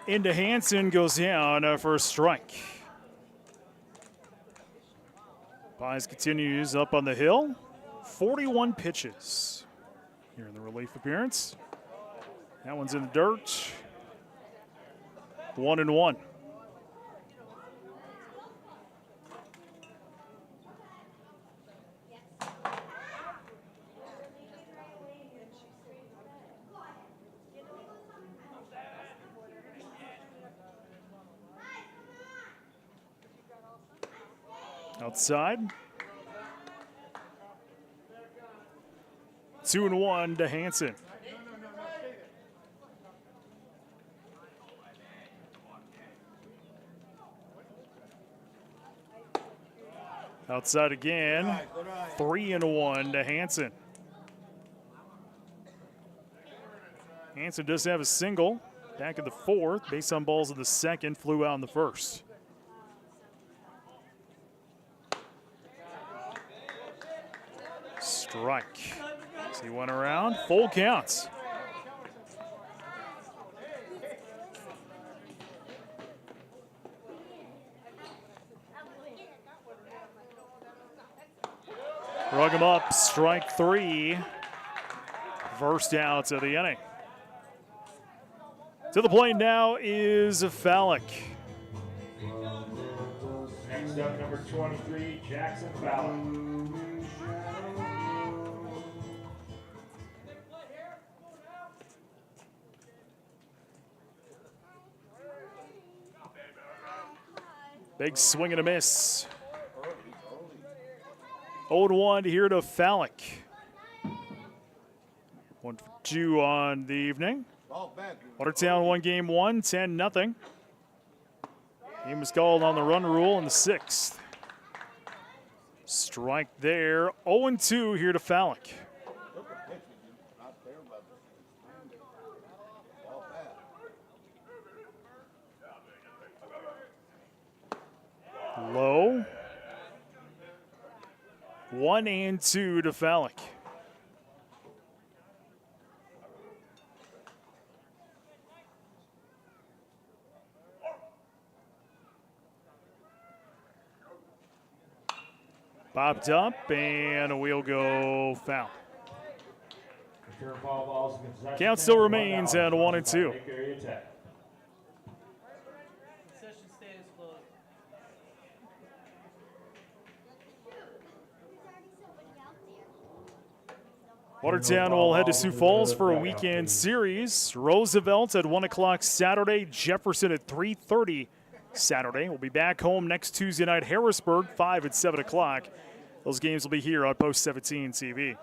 into Hanson goes down for a strike. Pies continues up on the hill. 41 pitches here in the relief appearance. That one's in the dirt. 1-1. Outside. 2-1 to Hanson. Outside again. 3-1 to Hanson. Hanson does have a single back in the fourth. Base on balls in the second, flew out in the first. Strike. He went around. Full counts. Rug him up. Strike three. First out of the inning. To the plate now is Fallick. Next up, number 23, Jackson Fallick. Big swing and a miss. 0-1 here to Fallick. 1 for 2 on the evening. Watertown won game 1, 10-0. Game was called on the run rule in the 6th. Strike there. 0-2 here to Fallick. Low. 1-2 to Fallick. Popped up, and we'll go foul. Count still remains at 1-2. Watertown will head to Sioux Falls for a weekend series. Roosevelt at 1 o'clock Saturday. Jefferson at 3:30 Saturday. We'll be back home next Tuesday night. Harrisburg, 5 and 7 o'clock. Those games will be here on Post 17 TV.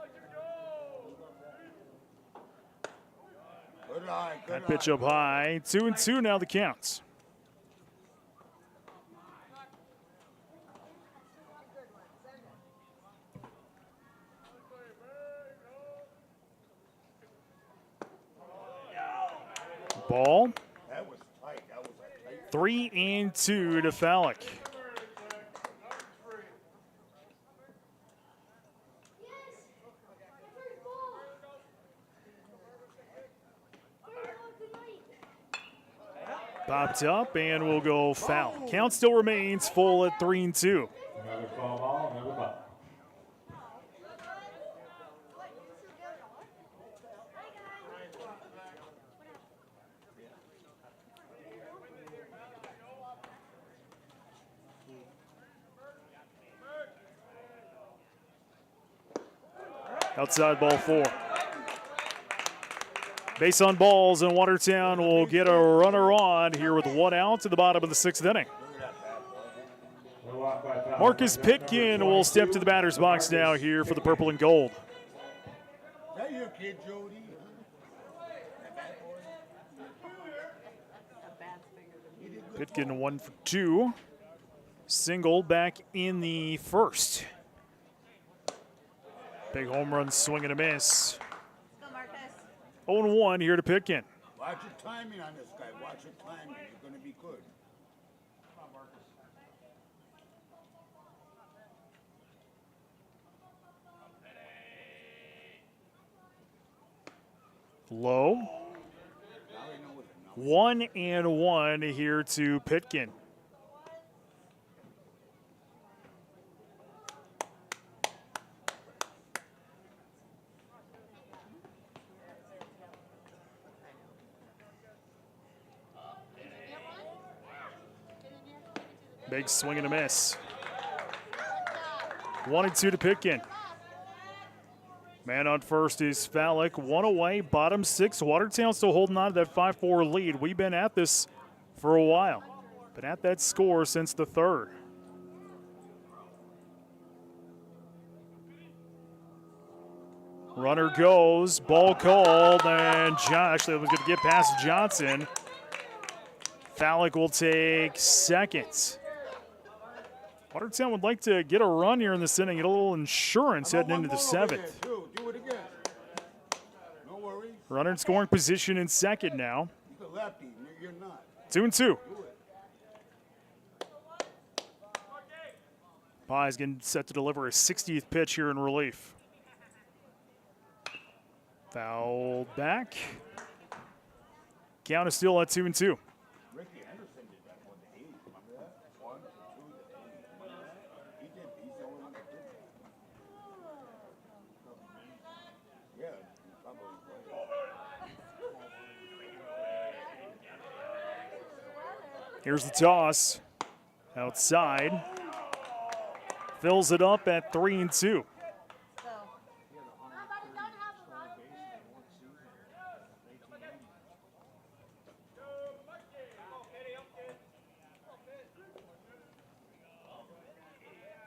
That pitch up high. 2-2 now the counts. Ball. 3-2 to Fallick. Popped up and will go foul. Count still remains full at 3-2. Another foul ball, another ball. Outside ball 4. Base on balls, and Watertown will get a runner on here with 1 out to the bottom of the 6th inning. Marcus Pitkin will step to the batter's box now here for the purple and gold. Is that your kid, Jody? Pitkin 1 for 2. Single back in the first. Big home run swing and a miss. 0-1 here to Pitkin. Watch your timing on this guy. Watch your timing. You're going to be good. Low. 1-1 here to Pitkin. Big swing and a miss. 1-2 to Pitkin. Man on first is Fallick. 1 away, bottom 6. Watertown still holding on to that 5-4 lead. We've been at this for a while. Been at that score since the 3rd. Runner goes, ball called, and actually was going to get past Johnson. Fallick will take second. Watertown would like to get a run here in this inning, get a little insurance heading into the 7th. Do it again. No worries. Runner in scoring position in second now. He's a lefty. You're not. 2-2. Pye's getting set to deliver a 60th pitch here in relief. Fouled back. Count is still at 2-2. Here's the toss. Outside. Fills it up at 3-2.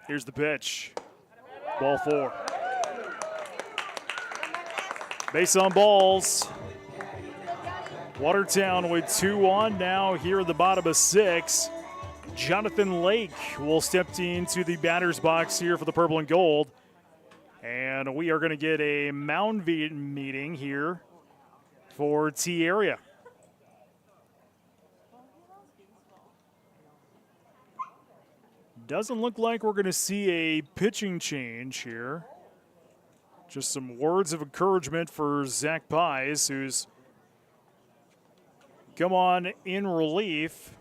Here's the pitch. Ball 4. Base on balls. Watertown with 2 on now here at the bottom of 6. Jonathan Lake will step into the batter's box here for the purple and gold. And we are going to get a mound meeting here for T area. Doesn't look like we're going to see a pitching change here. Just some words of encouragement for Zach Pies, who's come on in relief.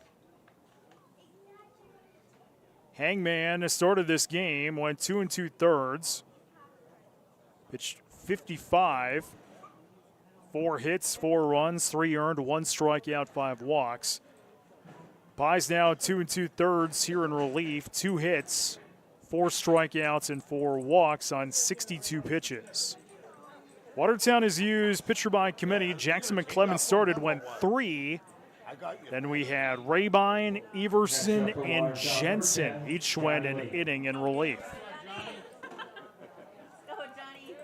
Hangman started this game, went 2 2/3. Pitched 55. 4 hits, 4 runs, 3 earned, 1 strikeout, 5 walks. Pies now 2 2/3 here in relief. 2 hits, 4 strikeouts, and 4 walks on 62 pitches. Watertown has used pitcher by committee. Jackson McClellan started, went 3. Then we had Rabine, Everson, and Jensen. Each went an inning in relief.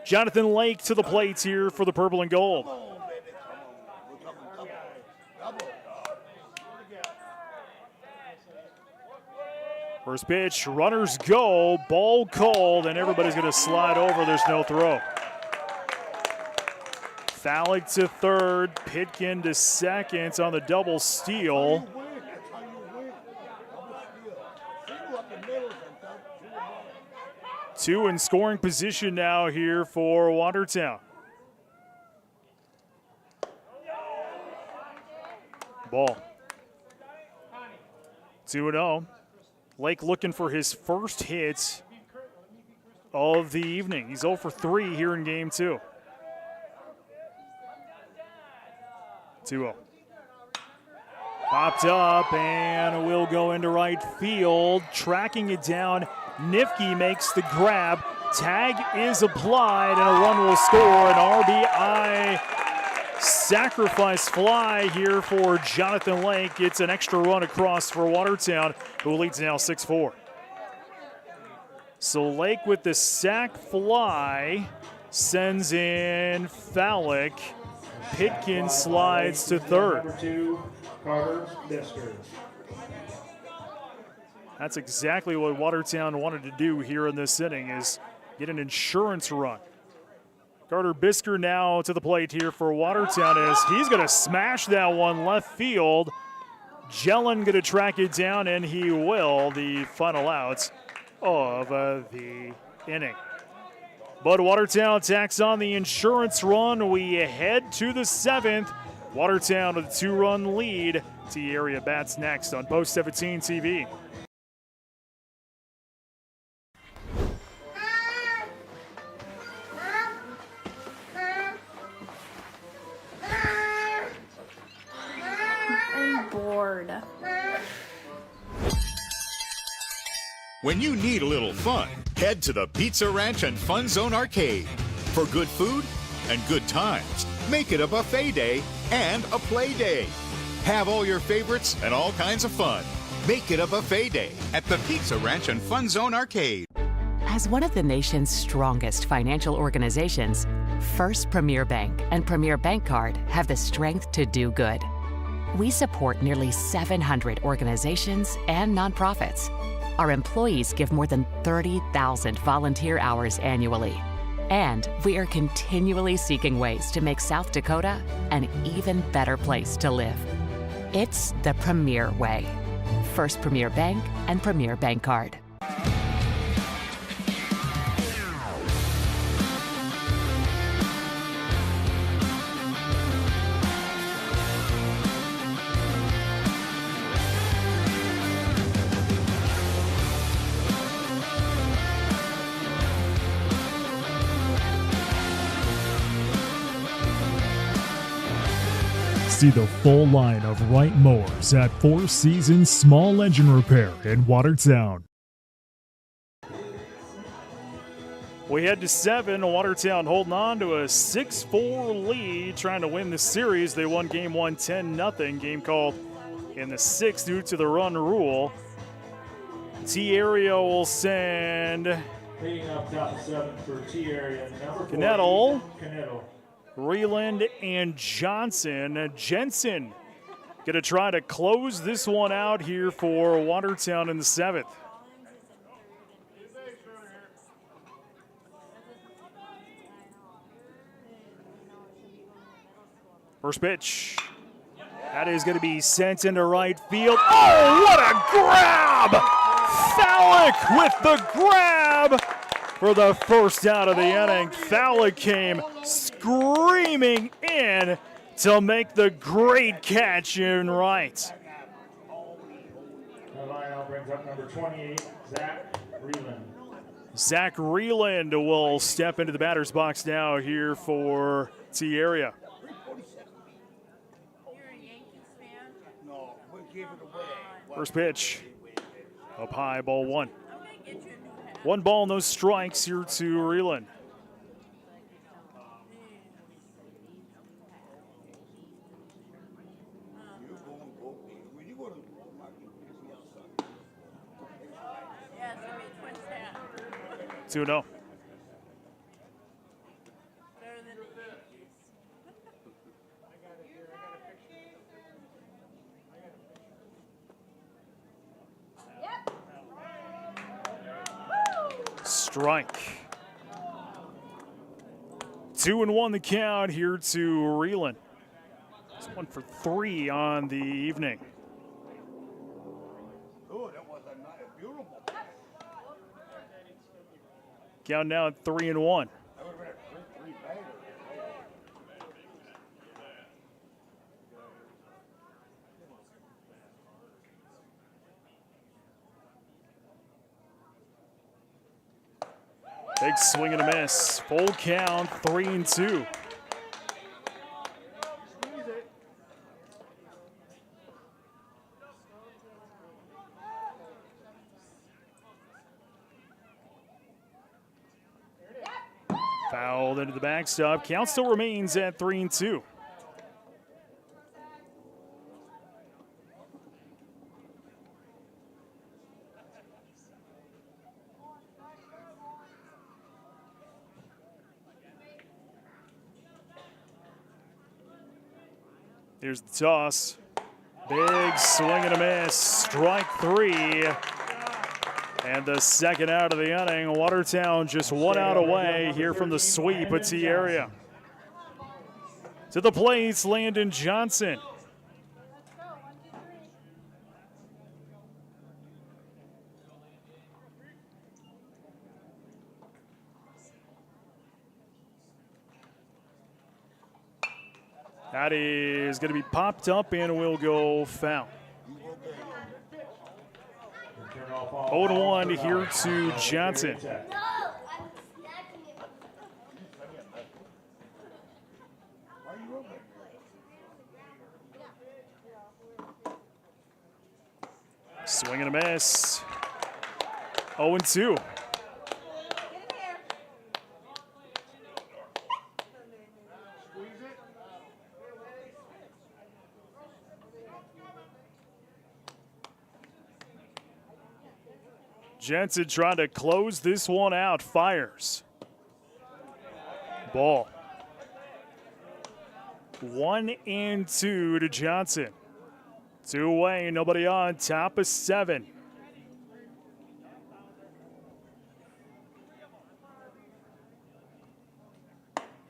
Jonathan Lake to the plate here for the purple and gold. First pitch, runners go, ball called, and everybody's going to slide over. There's no throw. Fallick to third, Pitkin to second on the double steal. Two in scoring position now here for Watertown. Ball. 2-0. Lake looking for his first hit of the evening. He's 0 for 3 here in game 2. 2-0. Popped up and will go into right field. Tracking it down. Nifke makes the grab. Tag is applied and a run will score. An RBI sacrifice fly here for Jonathan Lake. It's an extra run across for Watertown, who leads now 6-4. So Lake with the sac fly sends in Fallick. Pitkin slides to third. Number 2, Carter Bisker. That's exactly what Watertown wanted to do here in this inning, is get an insurance run. Carter Bisker now to the plate here for Watertown, as he's going to smash that one left field. Jelen going to track it down, and he will. The final outs of the inning. But Watertown tacks on the insurance run. We head to the 7th. Watertown with a 2-run lead. T-Area bats next on Post 17 TV. I'm bored. When you need a little fun, head to the Pizza Ranch and Fun Zone Arcade. For good food and good times, make it a buffet day and a play day. Have all your favorites and all kinds of fun. Make it a buffet day at the Pizza Ranch and Fun Zone Arcade. As one of the nation's strongest financial organizations, First Premier Bank and Premier Bank Card have the strength to do good. We support nearly 700 organizations and nonprofits. Our employees give more than 30,000 volunteer hours annually. And we are continually seeking ways to make South Dakota an even better place to live. It's the Premier way. First Premier Bank and Premier Bank Card. See the full line of Wright mowers at Four Seasons Small Engine Repair in Watertown. We head to 7. Watertown holding on to a 6-4 lead, trying to win the series. They won game 1 10-0. Game called in the 6th due to the run rule. T-Area will send Leading up top 7 for T-Area, number 4. Knettle. Reland and Johnson. Jensen going to try to close this one out here for Watertown in the 7th. First pitch. That is going to be sent into right field. Oh, what a grab! Fallick with the grab for the first out of the inning. Fallick came screaming in to make the great catch in right. The lineup brings up number 28, Zach Reland. Zach Reland will step into the batter's box now here for T-Area. First pitch. Up high, ball 1. 1 ball, no strikes here to Reland. Two no. Strike. 2-1 the count here to Reland. It's 1 for 3 on the evening. Oh, that was a beautiful. Count now at 3-1. That would have been a 3 bagger. Big swing and a miss. Full count, 3-2. Fouled into the backstop. Count still remains at 3-2. Here's the toss. Big swing and a miss. Strike 3. And the second out of the inning. Watertown just one out away here from the sweep at T area. To the plate, Landon Johnson. That is going to be popped up and will go foul. 0-1 here to Johnson. Swing and a miss. 0-2. Jensen trying to close this one out. Fires. Ball. 1-2 to Johnson. 2 away, nobody on. Top of 7.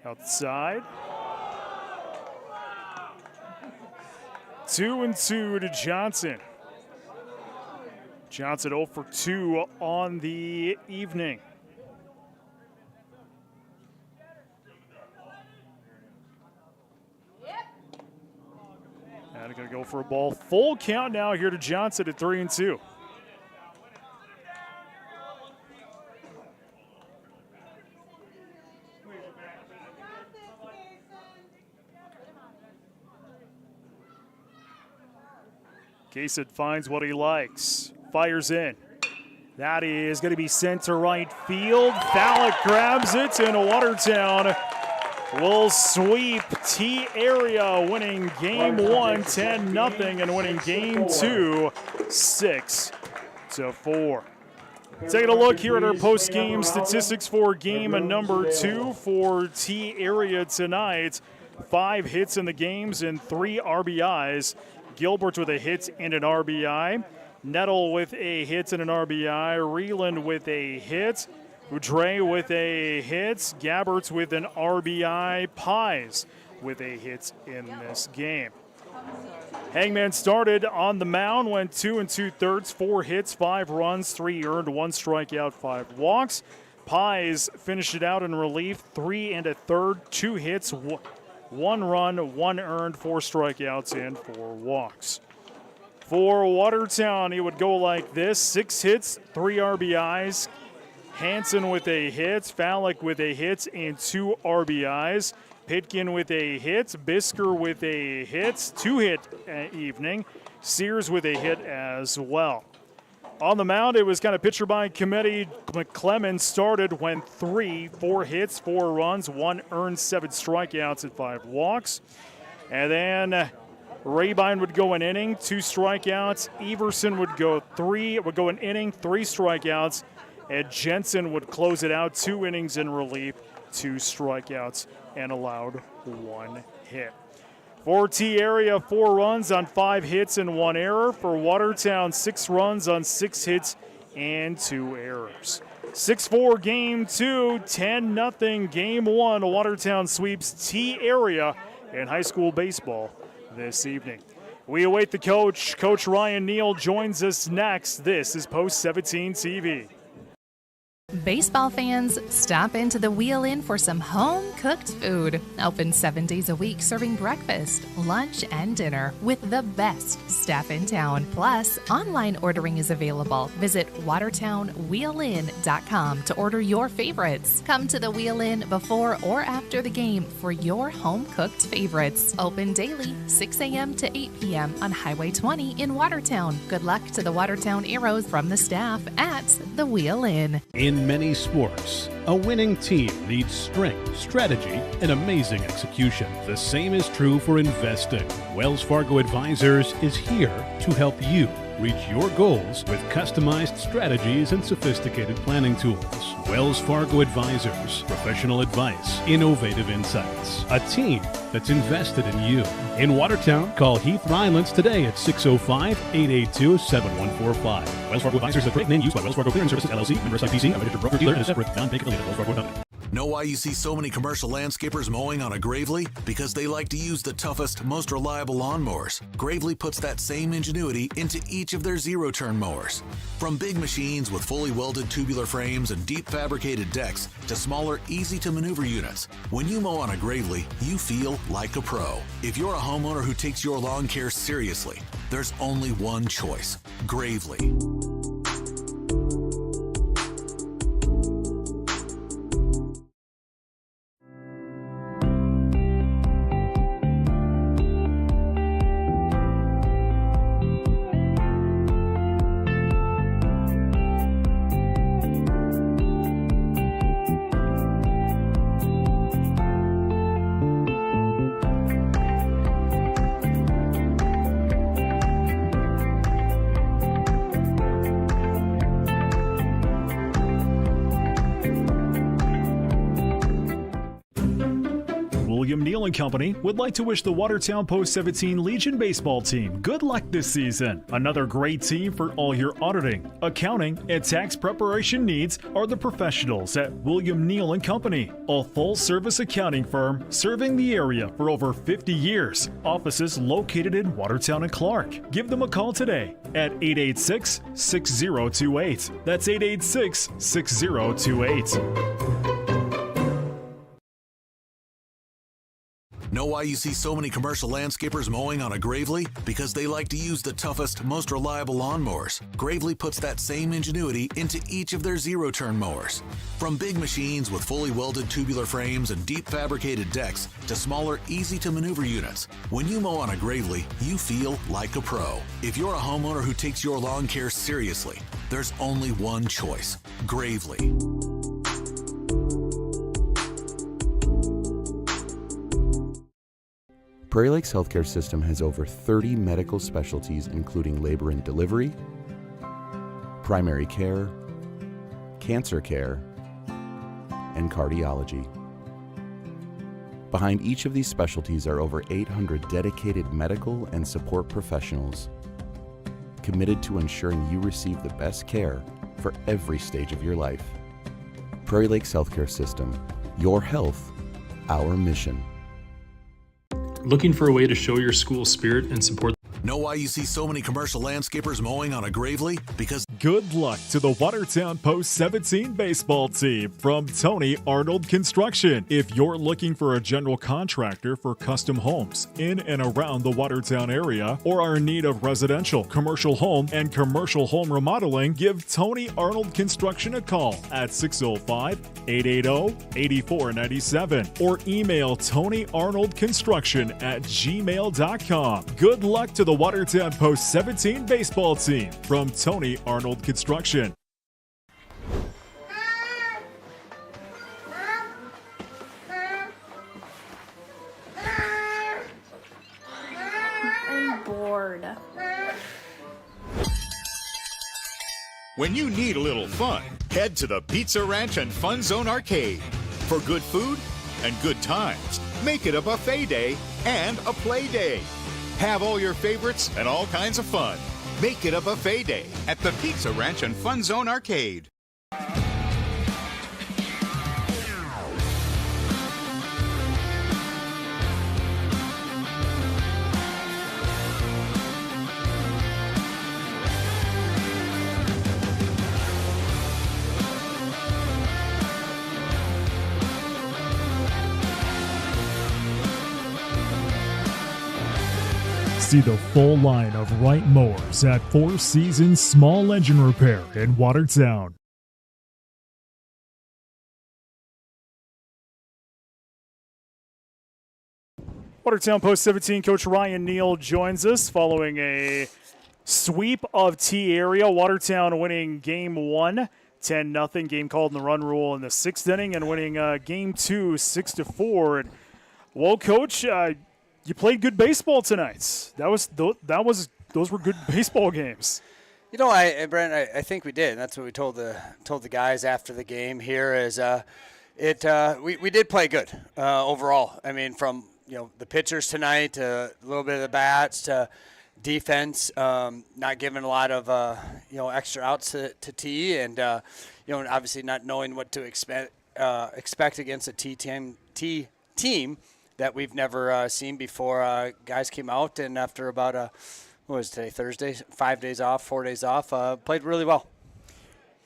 Outside. 2-2 to Johnson. Johnson 0 for 2 on the evening. And going to go for a ball. Full count now here to Johnson at 3-2. Kaysen finds what he likes. Fires in. That is going to be sent to right field. Fallek grabs it, and Watertown will sweep T area, winning game 1 10-0 and winning game 2 6-4. Taking a look here at our post-game statistics for game number 2 for T area tonight. 5 hits in the games and 3 RBIs. Gilbert with a hit and an RBI. Nettle with a hit and an RBI. Reeland with a hit. Udre with a hit. Gabberts with an RBI. Pies with a hit in this game. Hangman started on the mound, went 2 2/3, 4 hits, 5 runs, 3 earned, 1 strikeout, 5 walks. Pies finished it out in relief, 3 1/3, 2 hits, 1 run, 1 earned, 4 strikeouts, and 4 walks. For Watertown, it would go like this: 6 hits, 3 RBIs. Hansen with a hit, Fallek with a hit, and 2 RBIs. Pitkin with a hit, Bisker with a hit, 2-hit evening. Sears with a hit as well. On the mound, it was kind of pitcher by committee. McClellan started, went 3, 4 hits, 4 runs, 1 earned, 7 strikeouts, and 5 walks. And then Rabine would go an inning, 2 strikeouts. Everson would go an inning, 3 strikeouts. And Jensen would close it out, 2 innings in relief, 2 strikeouts, and allowed 1 hit. For T area, 4 runs on 5 hits and 1 error. For Watertown, 6 runs on 6 hits and 2 errors. 6-4 game 2, 10-0 game 1. Watertown sweeps T area in high school baseball this evening. We await the coach. Coach Ryan Neal joins us next. This is Post 17 TV. Baseball fans, stop into the Wheel Inn for some home-cooked food. Open 7 days a week, serving breakfast, lunch, and dinner with the best staff in town. Plus, online ordering is available. Visit watertownwheelin.com to order your favorites. Come to the Wheel Inn before or after the game for your home-cooked favorites. Open daily, 6 a.m. to 8 p.m. on Highway 20 in Watertown. Good luck to the Watertown Arrows from the staff at the Wheel Inn. In many sports, a winning team needs strength, strategy, and amazing execution. The same is true for investing. Wells Fargo Advisors is here to help you reach your goals with customized strategies and sophisticated planning tools. Wells Fargo Advisors, professional advice, innovative insights, a team that's invested in you. In Watertown, call Heath Rylance today at 605-882-7145. Wells Fargo Advisors is a great name used by Wells Fargo Clearing Services, LLC, member SIPC, a registered broker-dealer, and a separate non-bank affiliate of Wells Fargo Company. Know why you see so many commercial landscapers mowing on a Gravely? Because they like to use the toughest, most reliable lawnmowers. Gravely puts that same ingenuity into each of their zero-turn mowers. From big machines with fully welded tubular frames and deep fabricated decks to smaller, easy-to-maneuver units, when you mow on a Gravely, you feel like a pro. If you're a homeowner who takes your lawn care seriously, there's only one choice: Gravely. William Neal & Company would like to wish the Watertown Post-17 Legion baseball team good luck this season. Another great team for all your auditing, accounting, and tax preparation needs are the professionals at William Neal & Company, a full-service accounting firm serving the area for over 50 years. Offices located in Watertown and Clark. Give them a call today at 886-6028. That's 886-6028. Know why you see so many commercial landscapers mowing on a Gravely? Because they like to use the toughest, most reliable lawnmowers. Gravely puts that same ingenuity into each of their zero-turn mowers. From big machines with fully welded tubular frames and deep fabricated decks to smaller, easy-to-maneuver units, when you mow on a Gravely, you feel like a pro. If you're a homeowner who takes your lawn care seriously, there's only one choice: Gravely. Prairie Lakes Healthcare System has over 30 medical specialties, including labor and delivery, primary care, cancer care, and cardiology. Behind each of these specialties are over 800 dedicated medical and support professionals, committed to ensuring you receive the best care for every stage of your life. Prairie Lakes Healthcare System, your health, our mission. Looking for a way to show your school spirit and support? Know why you see so many commercial landscapers mowing on a Gravely? Because good luck to the Watertown Post-17 baseball team from Tony Arnold Construction. If you're looking for a general contractor for custom homes in and around the Watertown area or are in need of residential, commercial home, and commercial home remodeling, give Tony Arnold Construction a call at 605-880-8497 or email TonyArnoldConstruction@gmail.com. Good luck to the Watertown Post-17 baseball team from Tony Arnold Construction. I'm bored. When you need a little fun, head to the Pizza Ranch and Fun Zone Arcade. For good food and good times, make it a buffet day and a play day. Have all your favorites and all kinds of fun. Make it a buffet day at the Pizza Ranch and Fun Zone Arcade. See the full line of Wright mowers at Four Seasons Small Engine Repair in Watertown. Watertown Post 17 Coach Ryan Neal joins us following a sweep of T area. Watertown winning game 1, 10-0. Game called in the run rule in the 6th inning, and winning game 2, 6-4. And, well, Coach, you played good baseball tonight. Those were good baseball games. You know, Brent, I think we did. And that's what we told the guys after the game here. Is we did play good overall. I mean, from the pitchers tonight, a little bit of the bats, to defense, not giving a lot of extra outs to T, and obviously not knowing what to expect against a T team that we've never seen before. Guys came out, and after about what was today, Thursday, 4 days off, played really well.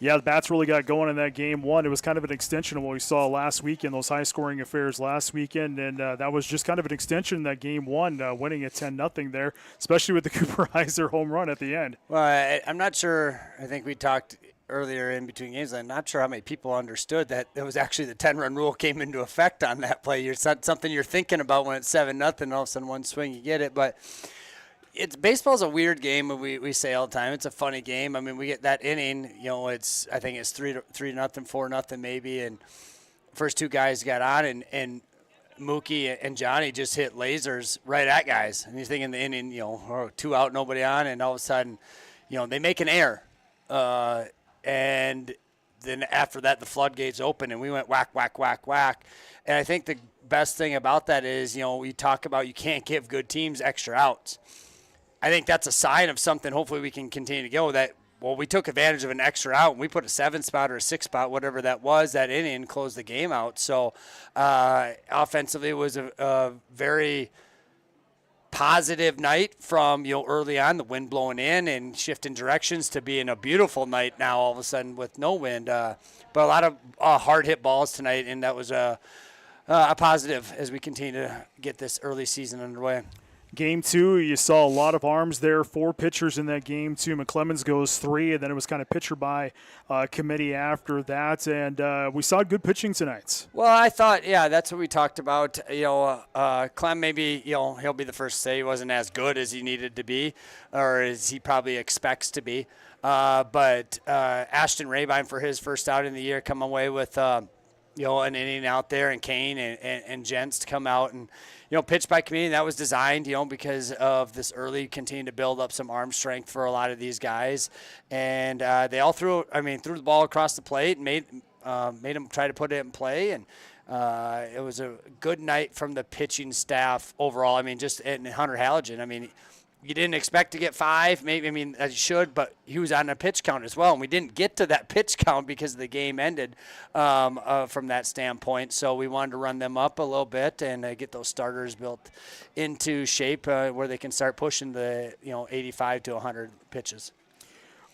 Yeah, the bats really got going in that game 1. It was kind of an extension of what we saw last weekend, those high-scoring affairs last weekend, and that was just kind of an extension in that game 1, winning at 10-0 there, especially with the Cooper Heiser home run at the end. Well, I'm not sure. I think we talked earlier in between games. I'm not sure how many people understood that it was actually the 10-run rule came into effect on that play. It's not something you're thinking about when it's 7-0, all of a sudden one swing you get it, but baseball's a weird game. We say all the time it's a funny game. I mean, we get that inning. I think it's 3-0, 4-0 maybe, and first two guys got on, and Mookie and Johnny just hit lasers right at guys. And you're thinking the inning, 2 out, nobody on, and all of a sudden, they make an error, and then after that the floodgates open, and we went whack, whack, whack, whack. And I think the best thing about that is, we talk about you can't give good teams extra outs. I think that's a sign of something. Hopefully we can continue to go that, well, we took advantage of an extra out, and we put a 7 spot or a 6 spot, whatever that was, that inning, and closed the game out. So offensively it was a very positive night from, early on, the wind blowing in and shifting directions, to being a beautiful night now all of a sudden with no wind. But a lot of hard hit balls tonight, and that was a positive as we continue to get this early season underway. Game 2, you saw a lot of arms there, 4 pitchers in that game 2. McClemens goes 3, and then it was kind of pitcher by committee after that. And we saw good pitching tonight. Well, I thought, that's what we talked about. Clem, maybe, he'll be the first to say he wasn't as good as he needed to be, or as he probably expects to be. But Ashton Rabine, for his first out in the year, come away with an inning out there, and Kane and Jens to come out and pitch by committee. That was designed, because of this early, continue to build up some arm strength for a lot of these guys. And they all threw the ball across the plate and made them try to put it in play. And it was a good night from the pitching staff overall. And Hunter Halligan, you didn't expect to get 5, maybe, as you should, but he was on a pitch count as well. And we didn't get to that pitch count because the game ended from that standpoint. So we wanted to run them up a little bit and get those starters built into shape where they can start pushing the 85 to 100 pitches.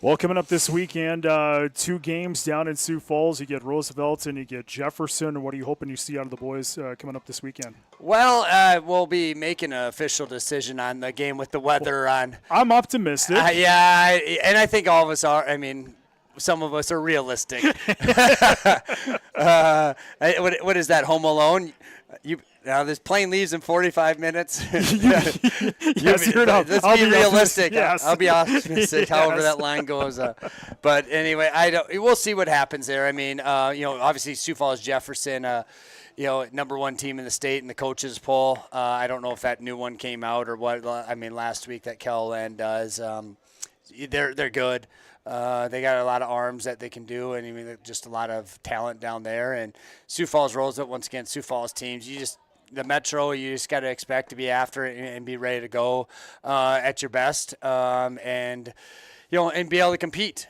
Well, coming up this weekend, 2 games down in Sioux Falls. You get Roosevelt and you get Jefferson. What are you hoping you see out of the boys coming up this weekend? Well, we'll be making an official decision on the game with the weather on. I'm optimistic. And I think all of us are. Some of us are realistic. What is that, Home Alone? Now, this plane leaves in 45 minutes. Yes, let's be realistic. Yes. I'll be optimistic, Yes. however that line goes. But anyway, we'll see what happens there. Obviously Sioux Falls Jefferson, number 1 team in the state in the coaches poll. I don't know if that new one came out or what. Last week that Kel-Land does. They're good. They got a lot of arms that they can do, and just a lot of talent down there. And Sioux Falls Roosevelt, once again, Sioux Falls teams, the Metro, you just got to expect to be after it and be ready to go at your best, and be able to compete.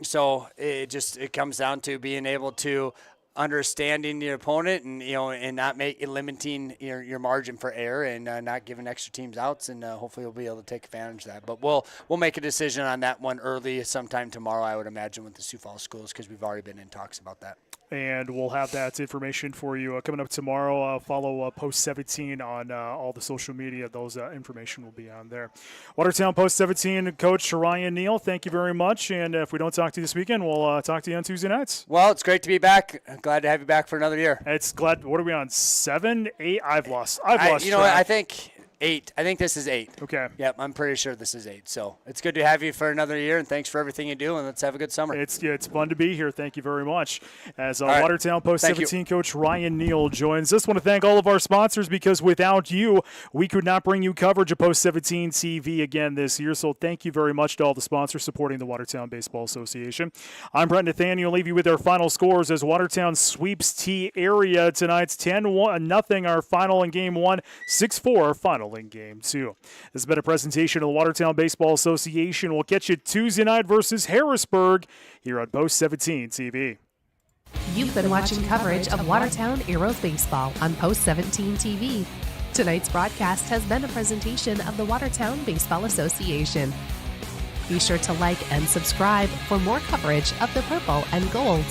So it comes down to being able to understanding your opponent and not limiting your margin for error and not giving extra teams outs, and hopefully we'll be able to take advantage of that. But we'll make a decision on that one early sometime tomorrow, I would imagine, with the Sioux Falls schools, because we've already been in talks about that. and we'll have that information for you coming up tomorrow. Follow Post 17 on all the social media. Those information will be on there. Watertown Post 17 coach Ryan Neal, thank you very much. And if we don't talk to you this weekend, we'll talk to you on Tuesday nights. Well, it's great to be back. Glad to have you back for another year. It's glad. What are we on? 7, 8? I've lost. You know what? I think 8. I think this is 8. Okay. Yep, I'm pretty sure this is 8. So it's good to have you for another year, and thanks for everything you do, and let's have a good summer. It's fun to be here. Thank you very much. As right. Watertown Post 17 coach Ryan Neal joins us. I want to thank all of our sponsors because without you, we could not bring you coverage of Post 17 TV again this year. So thank you very much to all the sponsors supporting the Watertown Baseball Association. I'm Brent Nathaniel. Leave you with our final scores as Watertown sweeps T area tonight's 10-0 our final in Game 1, 6-4 our final in Game 2. This has been a presentation of the Watertown Baseball Association. We'll catch you Tuesday night versus Harrisburg here on Post 17 TV. You've been watching coverage of Watertown Arrows baseball on Post 17 TV. Tonight's broadcast has been a presentation of the Watertown Baseball Association. Be sure to like and subscribe for more coverage of the purple and gold.